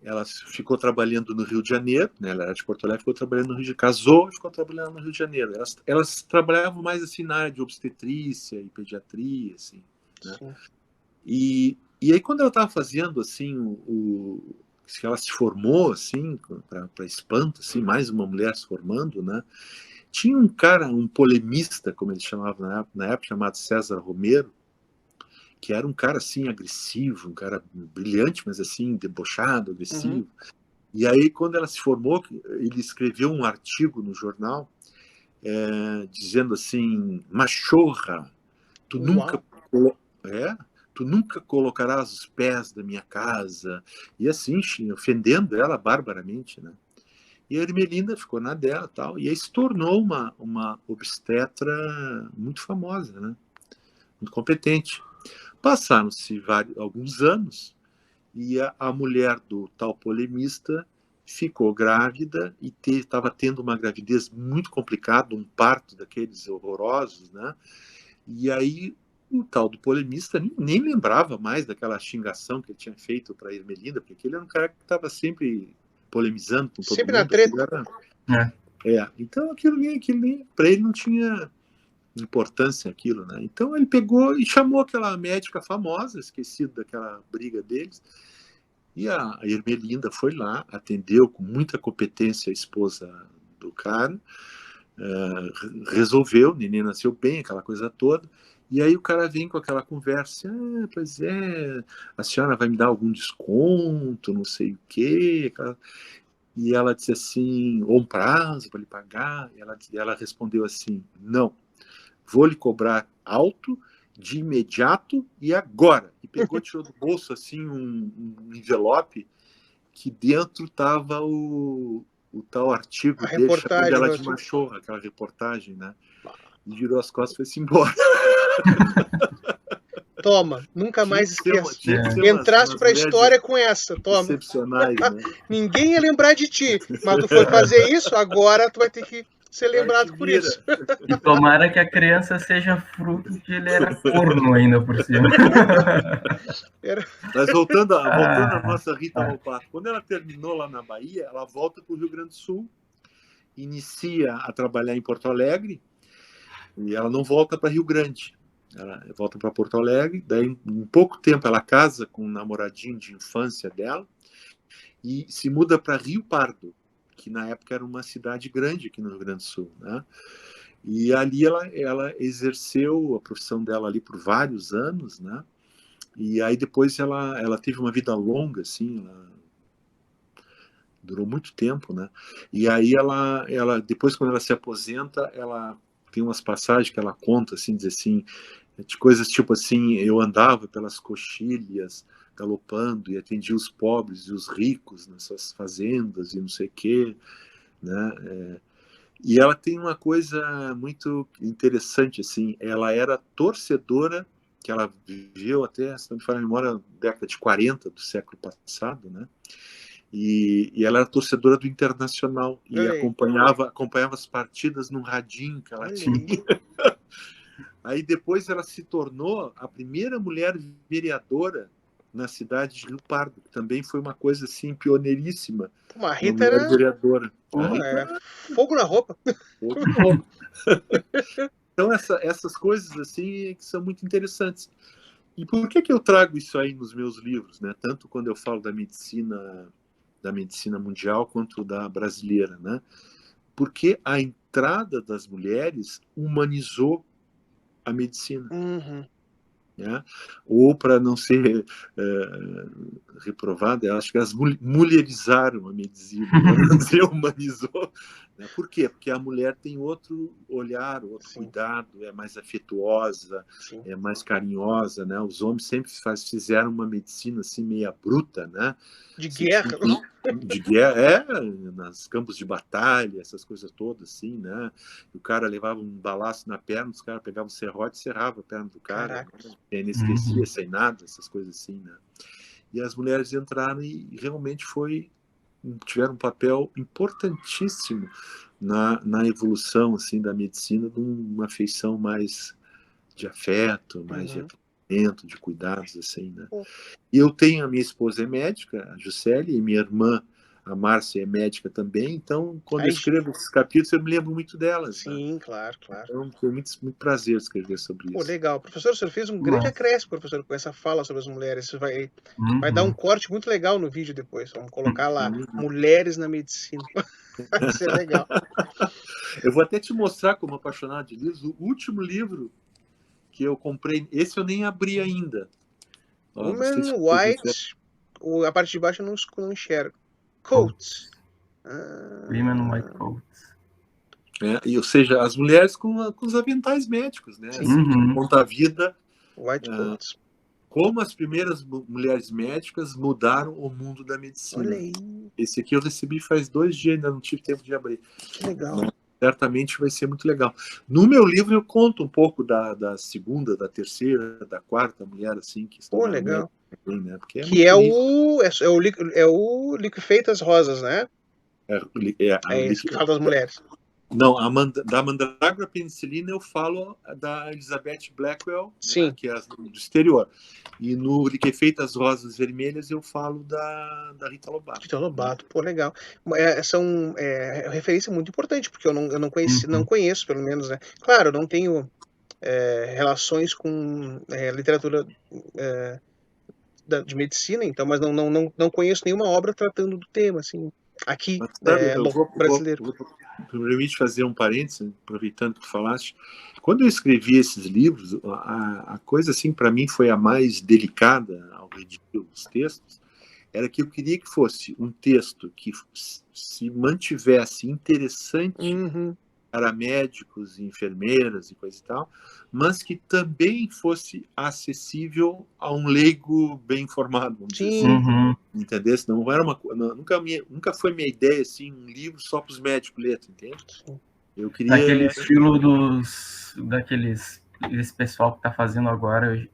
[SPEAKER 3] Ela ficou trabalhando no Rio de Janeiro, né? Ela era de Porto Alegre, ficou trabalhando no Rio de Janeiro, casou e ficou trabalhando no Rio de Janeiro. Elas trabalhavam mais assim na área de obstetrícia e pediatria, assim, né? E aí quando ela estava fazendo assim que ela se formou assim para espanto, assim, mais uma mulher se formando, né? Tinha um cara, um polemista, como ele chamava na época, chamado César Romero, que era um cara assim agressivo, um cara brilhante, mas assim debochado, agressivo. Uhum. E aí quando ela se formou, ele escreveu um artigo no jornal dizendo assim: machorra, tu nunca colocarás os pés da minha casa, e assim ofendendo ela barbaramente, né? E a Ermelinda ficou na dela, tal, e aí se tornou uma obstetra muito famosa, né? Muito competente. Passaram-se alguns anos e a mulher do tal polemista ficou grávida e estava tendo uma gravidez muito complicada, um parto daqueles horrorosos, né? E aí o tal do polemista nem lembrava mais daquela xingação que ele tinha feito para a Ermelinda, porque ele era um cara que estava sempre polemizando com todo
[SPEAKER 1] sempre
[SPEAKER 3] mundo.
[SPEAKER 1] Sempre na
[SPEAKER 3] treta. Então aquilo para ele não tinha importância aquilo, né? Então ele pegou e chamou aquela médica famosa, esquecido daquela briga deles, e a Ermelinda foi lá, atendeu com muita competência a esposa do cara, resolveu, o neném nasceu bem, aquela coisa toda, E aí o cara vem com aquela conversa, pois é, a senhora vai me dar algum desconto, não sei o quê. E ela disse assim, ou um prazo para lhe pagar. E ela respondeu assim, não, vou lhe cobrar alto, de imediato e agora. E pegou, tirou do bolso assim um envelope que dentro estava o tal artigo
[SPEAKER 1] A
[SPEAKER 3] dele, chamando
[SPEAKER 1] reportagem
[SPEAKER 3] ela
[SPEAKER 1] do
[SPEAKER 3] de
[SPEAKER 1] assunto.
[SPEAKER 3] machorra, aquela reportagem, né? E virou as costas e foi-se embora.
[SPEAKER 1] Toma, nunca mais esqueça.
[SPEAKER 3] Tinha que ser
[SPEAKER 1] Entraste
[SPEAKER 3] umas
[SPEAKER 1] para a
[SPEAKER 3] mulheres
[SPEAKER 1] história com essa, toma.
[SPEAKER 3] excepcionais, né?
[SPEAKER 1] Ninguém ia lembrar de ti, mas tu foi fazer isso, agora tu vai ter que ser
[SPEAKER 3] Agora te
[SPEAKER 1] lembrado por
[SPEAKER 3] vira.
[SPEAKER 1] isso.
[SPEAKER 2] E tomara que a criança seja fruto de ele era corno ainda por cima.
[SPEAKER 3] Mas voltando à
[SPEAKER 2] Ah,
[SPEAKER 3] nossa Rita
[SPEAKER 2] tá.
[SPEAKER 3] Lopato, quando ela terminou lá na Bahia, ela volta para o Rio Grande do Sul, inicia a trabalhar em Porto Alegre, e ela não volta para Rio Grande. Ela volta para Porto Alegre, daí em pouco tempo ela casa com um namoradinho de infância dela e se muda para Rio Pardo, que na época era uma cidade grande aqui no Rio Grande do Sul, né? E ali ela exerceu a profissão dela ali por vários anos, né? E aí depois ela teve uma vida longa, assim, ela durou muito tempo, né? E aí ela depois quando ela se aposenta, ela tem umas passagens que ela conta, assim, diz assim, de coisas tipo assim, eu andava pelas coxilhas galopando e atendia os pobres e os ricos nas suas fazendas e não sei o quê, né? E ela tem uma coisa muito interessante, assim, ela era torcedora, que ela viveu até, se não me falha a memória, década de 40 do século passado, né? E ela era torcedora do Internacional e
[SPEAKER 1] Olha aí,
[SPEAKER 3] acompanhava as partidas num radinho que ela
[SPEAKER 1] olha
[SPEAKER 3] tinha.
[SPEAKER 1] aí.
[SPEAKER 3] Aí depois ela se tornou a primeira mulher vereadora na cidade de Rio Pardo, que também foi uma coisa assim pioneiríssima,
[SPEAKER 1] Pô, a
[SPEAKER 3] uma
[SPEAKER 1] Rita
[SPEAKER 3] mulher
[SPEAKER 1] era
[SPEAKER 3] vereadora. A
[SPEAKER 1] pô,
[SPEAKER 3] Rita
[SPEAKER 1] fogo na roupa.
[SPEAKER 3] fogo no roupa. Então essas coisas assim que são muito interessantes. E por que eu trago isso aí nos meus livros, né? Tanto quando eu falo da medicina mundial quanto da brasileira, né? Porque a entrada das mulheres humanizou a medicina.
[SPEAKER 1] Uhum.
[SPEAKER 3] Né? Ou para não ser reprovada, acho que elas mulherizaram a medicina, não dizer humanizou. Né? Por quê? Porque a mulher tem outro olhar, outro
[SPEAKER 1] Sim.
[SPEAKER 3] cuidado, é mais afetuosa,
[SPEAKER 1] Sim.
[SPEAKER 3] é mais carinhosa. Né? Os homens sempre fizeram uma medicina assim meia bruta, né?
[SPEAKER 1] De
[SPEAKER 3] Você tinha
[SPEAKER 1] guerra.
[SPEAKER 3] de guerra, nas campos de batalha, essas coisas todas, assim, né? O cara levava um balaço na perna, os caras pegavam um serrote e serrava a perna do cara,
[SPEAKER 1] Caraca.
[SPEAKER 3] né? Sem anestesia, sem nada, essas coisas assim, né? E as mulheres entraram e realmente tiveram um papel importantíssimo na evolução, assim, da medicina, de uma feição mais de afeto, mais de acolhimento, de cuidados, assim, né? E eu tenho a minha esposa é médica, a Juscelia, e minha irmã, a Márcia, é médica também, então quando eu
[SPEAKER 1] Aí,
[SPEAKER 3] escrevo esses capítulos eu me lembro muito delas, né?
[SPEAKER 1] sim, claro, claro.
[SPEAKER 3] Então foi muito, muito prazer escrever sobre
[SPEAKER 1] Pô,
[SPEAKER 3] isso.
[SPEAKER 1] legal. Professor, o senhor fez um grande acréscimo, professor, com essa fala sobre as mulheres. Isso vai dar um corte muito legal no vídeo depois. Vamos colocar lá, mulheres na medicina. Vai ser legal.
[SPEAKER 3] Eu vou até te mostrar, como apaixonado de livros, o último livro que eu comprei, esse eu nem abri ainda. Ó, não sei se
[SPEAKER 1] Woman
[SPEAKER 3] você quiser.
[SPEAKER 1] White, a parte de baixo eu não enxergo. Coats.
[SPEAKER 2] Women White Coats.
[SPEAKER 3] Ou seja, as mulheres com os aventais médicos, né? Assim, que conta a vida.
[SPEAKER 1] White Coats.
[SPEAKER 3] Como as primeiras mulheres médicas mudaram o mundo da medicina.
[SPEAKER 1] Olha aí.
[SPEAKER 3] Esse aqui eu recebi faz 2 dias, ainda não tive tempo de abrir.
[SPEAKER 1] Que legal.
[SPEAKER 3] Mas certamente vai ser muito legal. No meu livro eu conto um pouco da segunda, da terceira, da quarta mulher, assim, que estão na
[SPEAKER 1] legal.
[SPEAKER 3] Também, né? Porque
[SPEAKER 1] Que é o Liquefeitas Rosas, né? É isso que fala das mulheres.
[SPEAKER 3] Não, da Mandrágora Penicilina eu falo da Elizabeth Blackwell, né, que é do exterior. E no Liquefeitas Rosas Vermelhas eu falo da Rita Lobato.
[SPEAKER 1] Rita Lobato, pô, legal. São referência muito importante, porque eu não conheço, pelo menos, né? Claro, eu não tenho relações com literatura de medicina, então, mas não conheço nenhuma obra tratando do tema, assim. aqui,
[SPEAKER 3] Mas, sabe,
[SPEAKER 1] brasileiro.
[SPEAKER 3] Me permite fazer um parênteses, aproveitando que tu falaste. Quando eu escrevi esses livros, a coisa assim para mim foi a mais delicada ao redigir os textos, era que eu queria que fosse um texto que se mantivesse interessante para médicos e enfermeiras e coisa e tal, mas que também fosse acessível a um leigo bem informado, vamos dizer assim. Entendeu? Não era nunca foi minha ideia assim, um livro só para os médicos ler, entende? Eu queria
[SPEAKER 2] aquele estilo esse pessoal que está fazendo agora,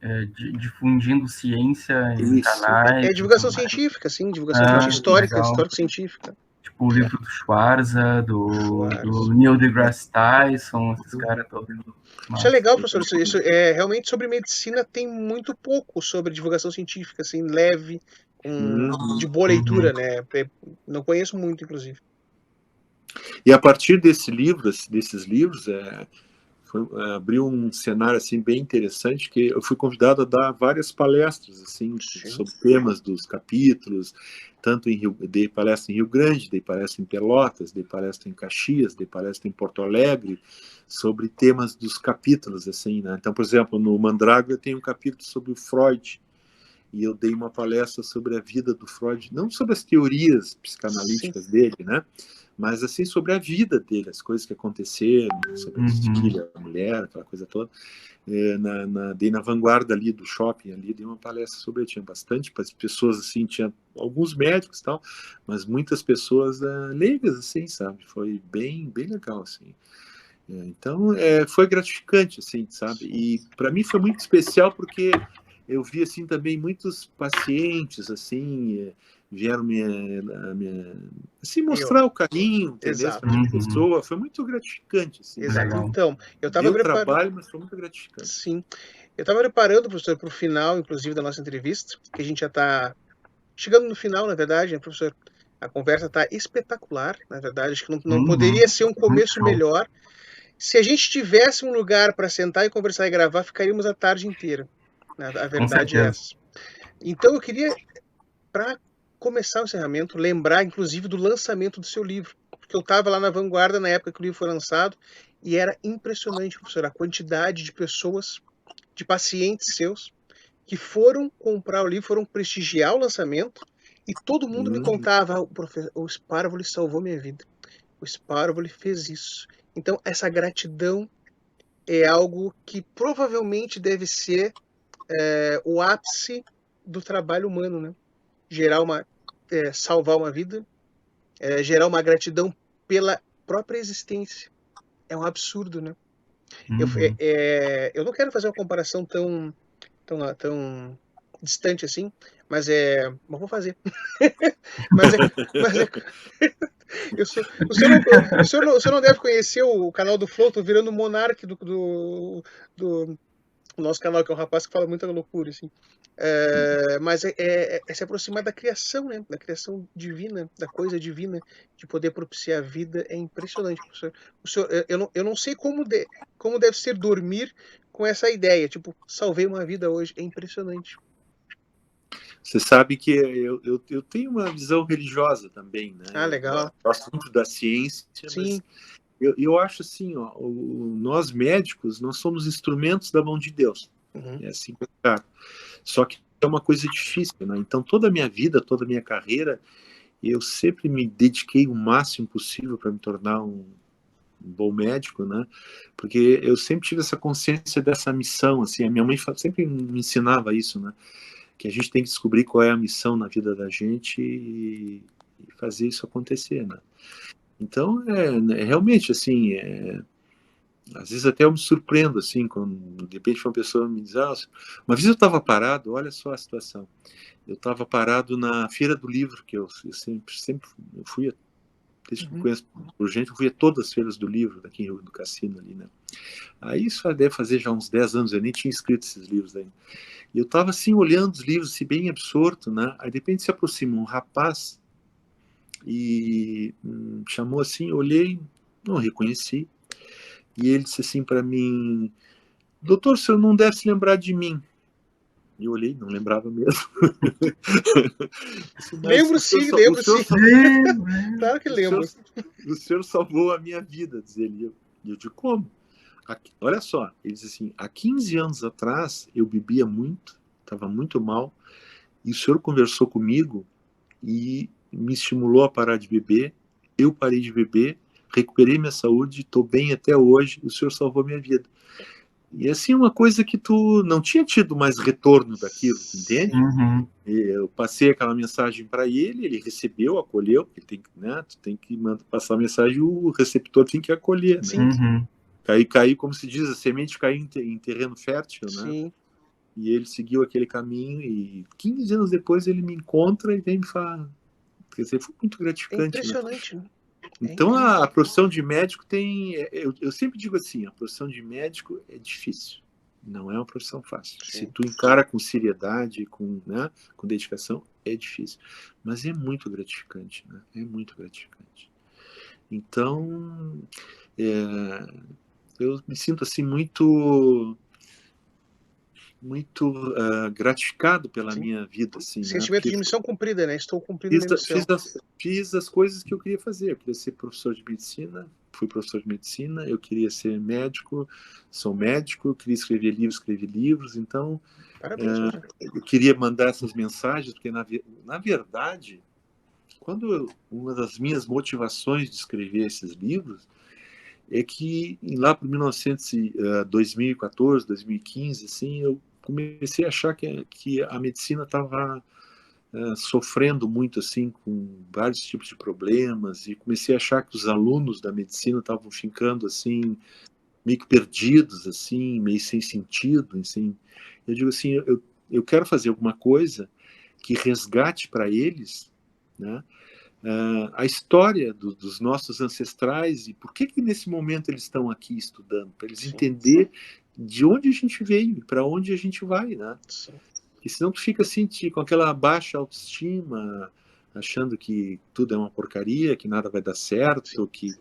[SPEAKER 2] difundindo ciência em canais.
[SPEAKER 1] É divulgação científica, sim, divulgação histórico-científica.
[SPEAKER 2] Tipo o livro do Schwarza, do Neil deGrasse Tyson, esses caras todos.
[SPEAKER 1] Isso é legal, professor. Isso é realmente sobre medicina, tem muito pouco sobre divulgação científica, assim, leve, de boa leitura, né? Não conheço muito, inclusive.
[SPEAKER 3] E a partir desses livros, abriu um cenário assim bem interessante, que eu fui convidado a dar várias palestras assim sobre temas dos capítulos, tanto dei palestra em Rio Grande, dei palestra em Pelotas, dei palestra em Caxias, dei palestra em Porto Alegre, sobre temas dos capítulos assim, né? Então, por exemplo, no Mandrágora tem um capítulo sobre o Freud, e eu dei uma palestra sobre a vida do Freud, não sobre as teorias psicanalíticas dele, né? Mas assim sobre a vida dele, as coisas que aconteceram, sobre a estilha, a mulher, aquela coisa toda. Dei na vanguarda ali do shopping, ali dei uma palestra sobre, tinha bastante pessoas assim, tinha alguns médicos e tal, mas muitas pessoas leigas assim, sabe? Foi bem legal assim. Então foi gratificante assim, sabe? E para mim foi muito especial porque eu vi assim também muitos pacientes assim vieram assim, mostrar o carinho, entendeu? Para minha pessoa, foi muito gratificante. Assim,
[SPEAKER 1] exato. Então, eu estava
[SPEAKER 3] preparando trabalho, mas foi muito gratificante.
[SPEAKER 1] Sim. Eu estava preparando, professor, para o final, inclusive, da nossa entrevista, que a gente já está chegando no final, na verdade, né, professor? A conversa está espetacular, na verdade. Acho que não poderia ser um começo melhor. Se a gente tivesse um lugar para sentar e conversar e gravar, ficaríamos a tarde inteira. A verdade é essa. Então, eu queria, para começar o encerramento, lembrar, inclusive, do lançamento do seu livro. Porque eu estava lá na vanguarda na época que o livro foi lançado e era impressionante, professor, a quantidade de pessoas, de pacientes seus, que foram comprar o livro, foram prestigiar o lançamento e todo mundo me contava, o Sparvoli salvou minha vida. O Sparvoli fez isso. Então, essa gratidão é algo que provavelmente deve ser o ápice do trabalho humano, né? Salvar uma vida, gerar uma gratidão pela própria existência. É um absurdo, né? Eu não quero fazer uma comparação tão distante assim, mas vou fazer. O senhor não deve conhecer o canal do Flow, tô virando monarca do nosso canal, que é um rapaz que fala muita loucura, assim. Mas é se aproximar da criação, né? Da criação divina, da coisa divina, de poder propiciar a vida, é impressionante, professor. Eu não sei como deve ser dormir com essa ideia, tipo, salvei uma vida hoje, é impressionante.
[SPEAKER 3] Você sabe que eu tenho uma visão religiosa também, né?
[SPEAKER 1] Legal.
[SPEAKER 3] Eu gosto muito da ciência,
[SPEAKER 1] sim.
[SPEAKER 3] Mas eu acho assim, ó, nós médicos, nós somos instrumentos da mão de Deus. É assim que é. Só que é uma coisa difícil, né? Então toda a minha vida, toda a minha carreira, eu sempre me dediquei o máximo possível para me tornar um bom médico, né? Porque eu sempre tive essa consciência dessa missão, assim. A minha mãe sempre me ensinava isso, né? Que a gente tem que descobrir qual é a missão na vida da gente e fazer isso acontecer, né? Então, realmente, assim, às vezes até eu me surpreendo, assim, quando de repente uma pessoa me diz, uma vez eu estava parado, olha só a situação, eu estava parado na Feira do Livro, que eu sempre eu fui, desde que me conheço por gente, eu fui a todas as feiras do livro, daqui em Rio do Cassino, ali, né? Aí isso deve fazer já uns 10 anos, eu nem tinha escrito esses livros ainda. E eu estava assim, olhando os livros, assim, bem absorto, né? Aí de repente se aproxima um rapaz e chamou assim, olhei, não reconheci, e ele disse assim para mim, doutor, o senhor não deve se lembrar de mim. E eu olhei, não lembrava mesmo.
[SPEAKER 1] Lembro sim, lembro sim. Claro que lembro.
[SPEAKER 3] O senhor salvou a minha vida, diz ele. E eu digo, como? Olha só, ele diz assim, há 15 anos atrás eu bebia muito, estava muito mal, e o senhor conversou comigo e me estimulou a parar de beber, eu parei de beber, recuperei minha saúde, estou bem até hoje, o senhor salvou minha vida. E assim, uma coisa que tu não tinha tido mais retorno daquilo, entende?
[SPEAKER 2] Uhum.
[SPEAKER 3] Eu passei aquela mensagem para ele, ele recebeu, acolheu, porque tem, né, tu tem que passar a mensagem, o receptor tem que acolher, né?
[SPEAKER 2] Uhum.
[SPEAKER 3] Cair, como se diz, a semente cair em terreno fértil, né?
[SPEAKER 1] Sim.
[SPEAKER 3] E ele seguiu aquele caminho e 15 anos depois ele me encontra e vem me falar. Quer dizer, foi muito
[SPEAKER 1] É
[SPEAKER 3] gratificante,
[SPEAKER 1] impressionante, né?
[SPEAKER 3] Então a profissão de médico tem, eu sempre digo assim, a profissão de médico é difícil, não é uma profissão fácil.
[SPEAKER 1] Sim.
[SPEAKER 3] Se tu encara com seriedade, né, com dedicação, é difícil, mas é muito gratificante, né? É muito gratificante. Então eu me sinto assim muito gratificado pela minha vida, assim, né?
[SPEAKER 1] Sentimento de missão cumprida, né? Estou cumprindo minha missão.
[SPEAKER 3] Fiz as coisas que eu queria fazer. Eu queria ser professor de medicina, fui professor de medicina. Eu queria ser médico, sou médico. Eu queria escrever livros, escrevi livros. Então,
[SPEAKER 1] Parabéns,
[SPEAKER 3] eu queria mandar essas mensagens, porque na verdade, uma das minhas motivações de escrever esses livros é que lá para 2014, 2015, assim, eu comecei a achar que a medicina estava sofrendo muito assim com vários tipos de problemas e comecei a achar que os alunos da medicina estavam ficando assim meio que perdidos, assim, meio sem sentido, assim. Eu digo assim, eu quero fazer alguma coisa que resgate para eles, né, a história dos nossos ancestrais e por que nesse momento eles estão aqui estudando, para eles entender de onde a gente veio e para onde a gente vai, né?
[SPEAKER 1] Sim.
[SPEAKER 3] E senão tu fica assim, com aquela baixa autoestima, achando que tudo é uma porcaria, que nada vai dar certo, que,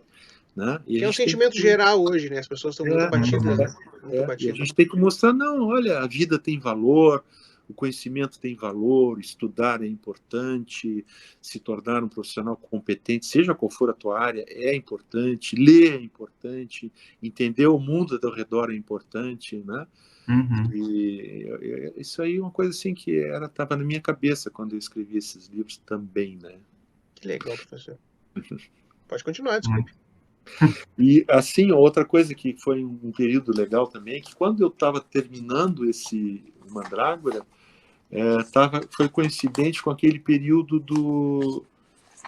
[SPEAKER 3] né? E
[SPEAKER 1] que é um sentimento geral hoje, né? As pessoas estão muito abatidas, né? Muito abatidas.
[SPEAKER 3] E a gente tem que mostrar, não, olha, a vida tem valor, o conhecimento tem valor, estudar é importante, se tornar um profissional competente, seja qual for a tua área, é importante, ler é importante, entender o mundo ao teu redor é importante, né?
[SPEAKER 2] Uhum.
[SPEAKER 3] E isso aí é uma coisa assim que estava na minha cabeça quando eu escrevi esses livros também, né?
[SPEAKER 1] Que legal, professor. Pode continuar, desculpe.
[SPEAKER 3] E assim, outra coisa que foi um período legal também, que quando eu estava terminando esse Mandrágora, foi coincidente com aquele período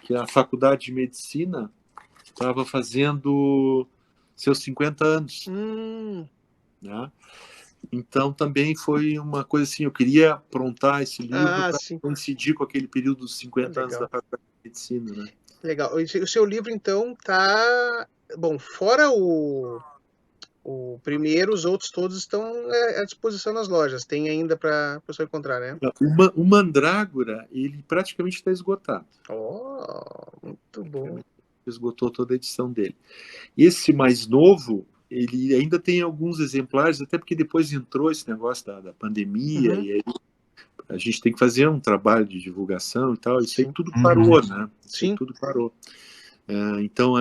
[SPEAKER 3] que a Faculdade de Medicina estava fazendo seus 50 anos. Né? Então também foi uma coisa assim, eu queria aprontar esse livro para coincidir com aquele período dos 50 anos da Faculdade de Medicina. Né?
[SPEAKER 1] Legal. O seu livro, então, tá... Bom, fora o primeiro, os outros todos estão à disposição nas lojas. Tem ainda para a pessoa encontrar, né?
[SPEAKER 3] O Mandrágora, ele praticamente está esgotado.
[SPEAKER 1] Muito bom.
[SPEAKER 3] Esgotou toda a edição dele. Esse mais novo, ele ainda tem alguns exemplares, até porque depois entrou esse negócio da pandemia, e aí a gente tem que fazer um trabalho de divulgação e tal. Isso aí tudo parou, né? Isso aí tudo parou. Então,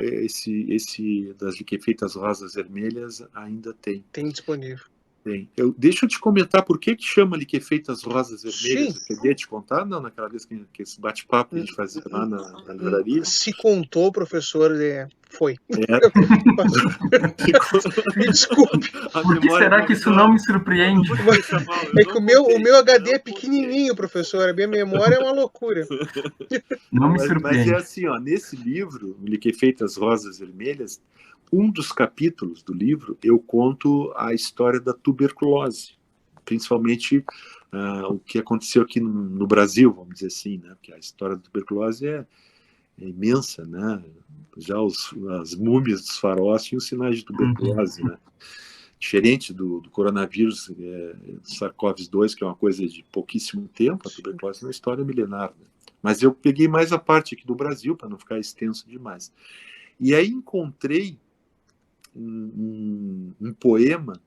[SPEAKER 3] esse das liquefeitas rosas vermelhas ainda tem.
[SPEAKER 1] Tem disponível.
[SPEAKER 3] Tem. Deixa eu te comentar por que chama liquefeitas rosas vermelhas. Eu queria te contar, não, naquela vez que esse bate-papo que a gente fazia lá na livraria.
[SPEAKER 1] Se contou, professor, foi. Me desculpe.
[SPEAKER 2] Por que será que isso não me surpreende?
[SPEAKER 1] É que o meu HD é pequenininho, professor. A minha memória é uma loucura.
[SPEAKER 2] Não me surpreende.
[SPEAKER 3] Mas é assim, ó, nesse livro, Liquefeitas Rosas Vermelhas, um dos capítulos do livro eu conto a história da tuberculose, principalmente o que aconteceu aqui no Brasil, vamos dizer assim, né? Porque a história da tuberculose é imensa, né? Já as múmias dos faraós tinham sinais de tuberculose, né? Diferente do coronavírus, do SARS-CoV-2, que é uma coisa de pouquíssimo tempo, a tuberculose é uma história milenar. Né? Mas eu peguei mais a parte aqui do Brasil, para não ficar extenso demais. E aí encontrei um poema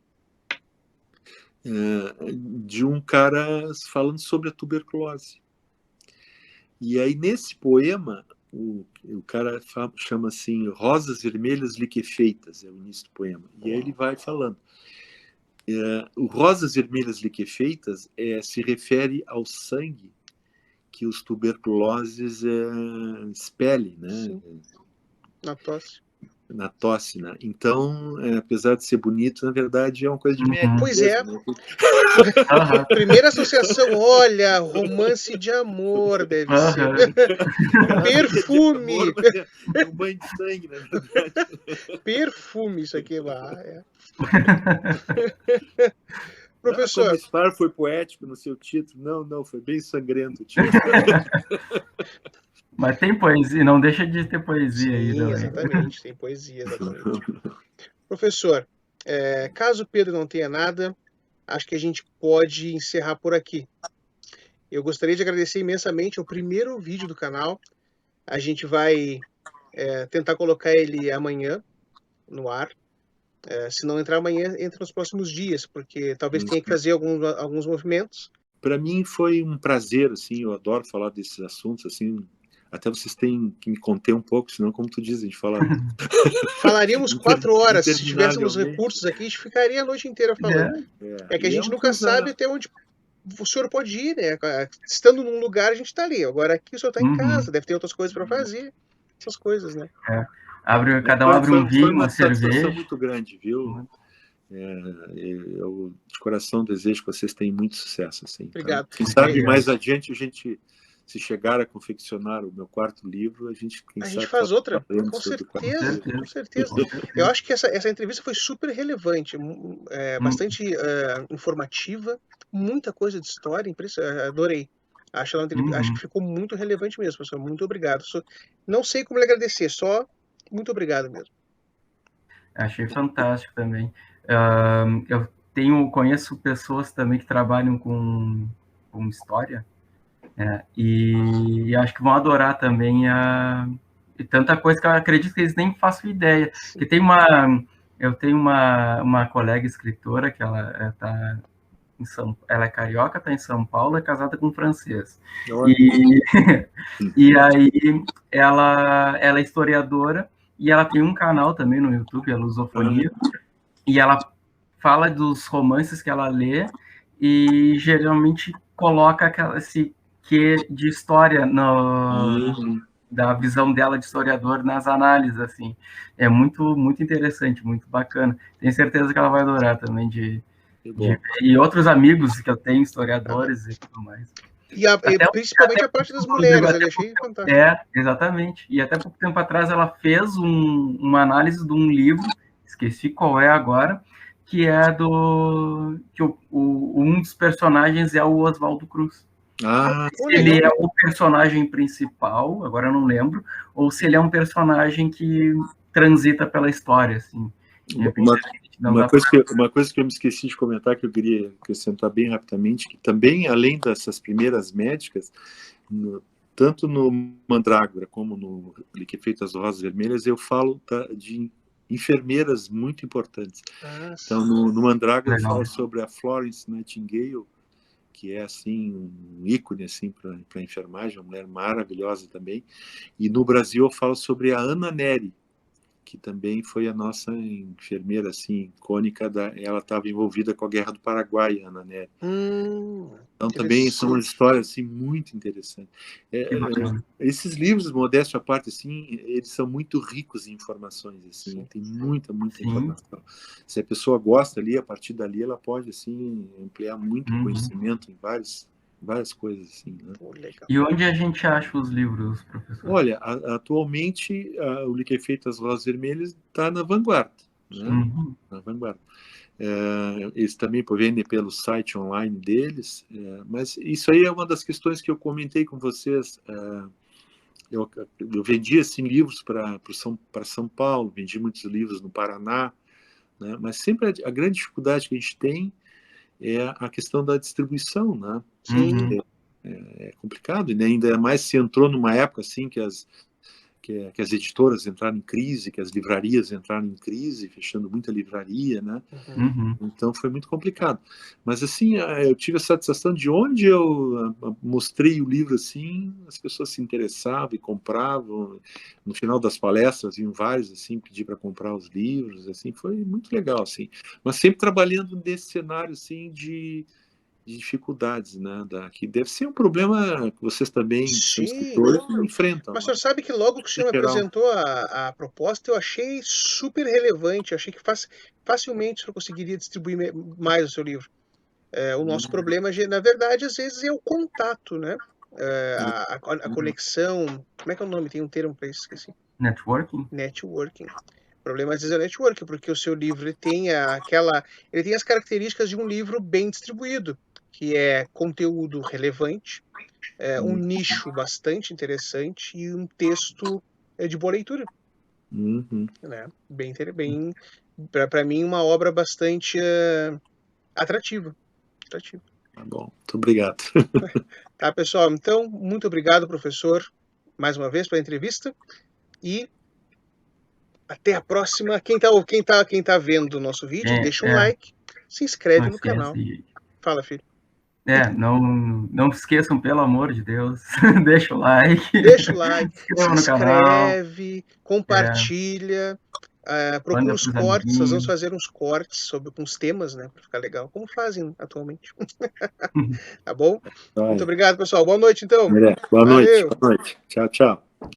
[SPEAKER 3] de um cara falando sobre a tuberculose. E aí, nesse poema, o cara chama assim, Rosas Vermelhas Liquefeitas, é o início do poema. E aí ele vai falando. O Rosas Vermelhas Liquefeitas se refere ao sangue que os tuberculoses expelem, né?
[SPEAKER 1] Sim. Na tosse.
[SPEAKER 3] Na tosse, né? Então, apesar de ser bonito, na verdade é uma coisa de médico.
[SPEAKER 1] Pois
[SPEAKER 3] mesmo,
[SPEAKER 1] é.
[SPEAKER 3] né?
[SPEAKER 1] Primeira associação, olha, romance de amor deve ser. Perfume.
[SPEAKER 3] Amor, é um banho de sangue, na verdade.
[SPEAKER 1] Perfume, isso aqui lá.
[SPEAKER 3] Professor.
[SPEAKER 1] Professor.
[SPEAKER 3] O Spar foi poético no seu título. Não, foi bem sangrento.
[SPEAKER 2] Mas tem poesia, não deixa de ter poesia aí.
[SPEAKER 1] Sim, exatamente, tem poesia, exatamente. Professor, caso o Pedro não tenha nada, acho que a gente pode encerrar por aqui. Eu gostaria de agradecer imensamente o primeiro vídeo do canal. A gente vai tentar colocar ele amanhã no ar. Se não entrar amanhã, entra nos próximos dias, porque talvez tenha que fazer alguns movimentos.
[SPEAKER 3] Para mim foi um prazer, assim, eu adoro falar desses assuntos, assim, até vocês têm que me conter um pouco, senão, como tu diz, a gente fala...
[SPEAKER 1] Falaríamos 4 horas, se tivéssemos recursos aqui, a gente ficaria a noite inteira falando. É que a gente nunca sabe até onde o senhor pode ir, né? Estando num lugar, a gente está ali. Agora aqui o senhor está em casa, deve ter outras coisas para fazer, essas coisas, né?
[SPEAKER 2] Cada um abre um vinho, uma cerveja.
[SPEAKER 3] Foi uma satisfação muito grande, viu? Eu de coração desejo que vocês tenham muito sucesso, assim.
[SPEAKER 1] Obrigado.
[SPEAKER 3] Quem sabe mais adiante a gente, se chegar a confeccionar o meu quarto livro, a gente
[SPEAKER 1] faz outra, com certeza. Eu acho que essa entrevista foi super relevante, bastante informativa, muita coisa de história, adorei. Acho que ficou muito relevante mesmo, professor. Muito obrigado. Não sei como lhe agradecer, só muito obrigado mesmo.
[SPEAKER 2] Achei fantástico também. Eu conheço pessoas também que trabalham com história, e acho que vão adorar também e tanta coisa que eu acredito que eles nem façam ideia. Que eu tenho uma colega escritora que ela tá ela é carioca, está em São Paulo, é casada com um francês. E aí ela é historiadora e ela tem um canal também no YouTube, a Lusofonia, e ela fala dos romances que ela lê e geralmente coloca esse quê de história da visão dela de historiador nas análises, assim. É muito, muito interessante, muito bacana. Tenho certeza que ela vai adorar também e outros amigos que eu tenho, historiadores e tudo mais.
[SPEAKER 1] Principalmente a parte das mulheres, eu achei fantástico.
[SPEAKER 2] Exatamente. E até pouco tempo atrás ela fez uma análise de um livro, esqueci qual é agora, que é que um dos personagens é o Oswaldo Cruz. Se ele é o personagem principal, agora eu não lembro, ou se ele é um personagem que transita pela história, assim.
[SPEAKER 3] Uma coisa que eu me esqueci de comentar, que eu queria acrescentar bem rapidamente, que também, além dessas primeiras médicas, tanto no Mandrágora como no Liquefeitas Rosas Vermelhas, eu falo de enfermeiras muito importantes. Então, no Mandrágora, eu falo sobre a Florence Nightingale, que é assim um ícone assim para a enfermagem, uma mulher maravilhosa também. E no Brasil eu falo sobre a Ana Neri, que também foi a nossa enfermeira assim icônica. Ela estava envolvida com a Guerra do Paraguai, Ana Neri. Então também são umas histórias assim muito interessantes. Esses livros, modéstia à parte, assim, eles são muito ricos em informações, assim, tem muita informação. Se a pessoa gosta ali, a partir dali ela pode assim ampliar muito conhecimento em várias coisas assim, né?
[SPEAKER 2] E onde a gente acha os livros, professor?
[SPEAKER 3] Olha, atualmente o Liquefeitas Rosas Vermelhas está na Vanguarda, né? Na Vanguarda. Eles também vendem pelo site online deles, mas isso aí é uma das questões que eu comentei com vocês. Eu vendi assim, livros para São Paulo, vendi muitos livros no Paraná, né? Mas sempre a grande dificuldade que a gente tem é a questão da distribuição, né? É complicado, e ainda mais se entrou numa época assim que que as editoras entraram em crise, que as livrarias entraram em crise, fechando muita livraria, né?
[SPEAKER 2] Uhum.
[SPEAKER 3] Então foi muito complicado. Mas assim, eu tive a satisfação de onde eu mostrei o livro assim, as pessoas se interessavam e compravam. No final das palestras, iam vários assim pedir para comprar os livros, assim, foi muito legal assim. Mas sempre trabalhando nesse cenário assim de dificuldades, né? Que deve ser um problema que vocês também, que são escritores, enfrentam.
[SPEAKER 1] Mas o senhor sabe que logo que o senhor me
[SPEAKER 3] geral.
[SPEAKER 1] apresentou a proposta, eu achei super relevante, eu achei que facilmente o senhor conseguiria distribuir mais o seu livro. O nosso problema, na verdade, às vezes é o contato, né? A conexão, como é que é o nome? Tem um termo para isso, esqueci.
[SPEAKER 2] Networking?
[SPEAKER 1] Networking. O problema às vezes é o networking, porque o seu livro ele tem as características de um livro bem distribuído, que é conteúdo relevante, um nicho bastante interessante e um texto de boa leitura.
[SPEAKER 3] Uhum.
[SPEAKER 1] Né? Bem para mim, uma obra bastante atrativa.
[SPEAKER 3] Tá bom, muito obrigado.
[SPEAKER 1] Tá, pessoal? Então, muito obrigado, professor, mais uma vez pela entrevista e até a próxima. Quem tá vendo o nosso vídeo, deixa um like, se inscreve no canal. Fala, filho.
[SPEAKER 2] Não se esqueçam, pelo amor de Deus, deixa o like.
[SPEAKER 1] Deixa o like,
[SPEAKER 2] se inscreve,
[SPEAKER 1] compartilha, procura os cortes, nós vamos fazer uns cortes com os temas, né, para ficar legal, como fazem atualmente. Tá bom? Muito obrigado, pessoal. Boa noite, então.
[SPEAKER 3] Boa noite. Tchau, tchau.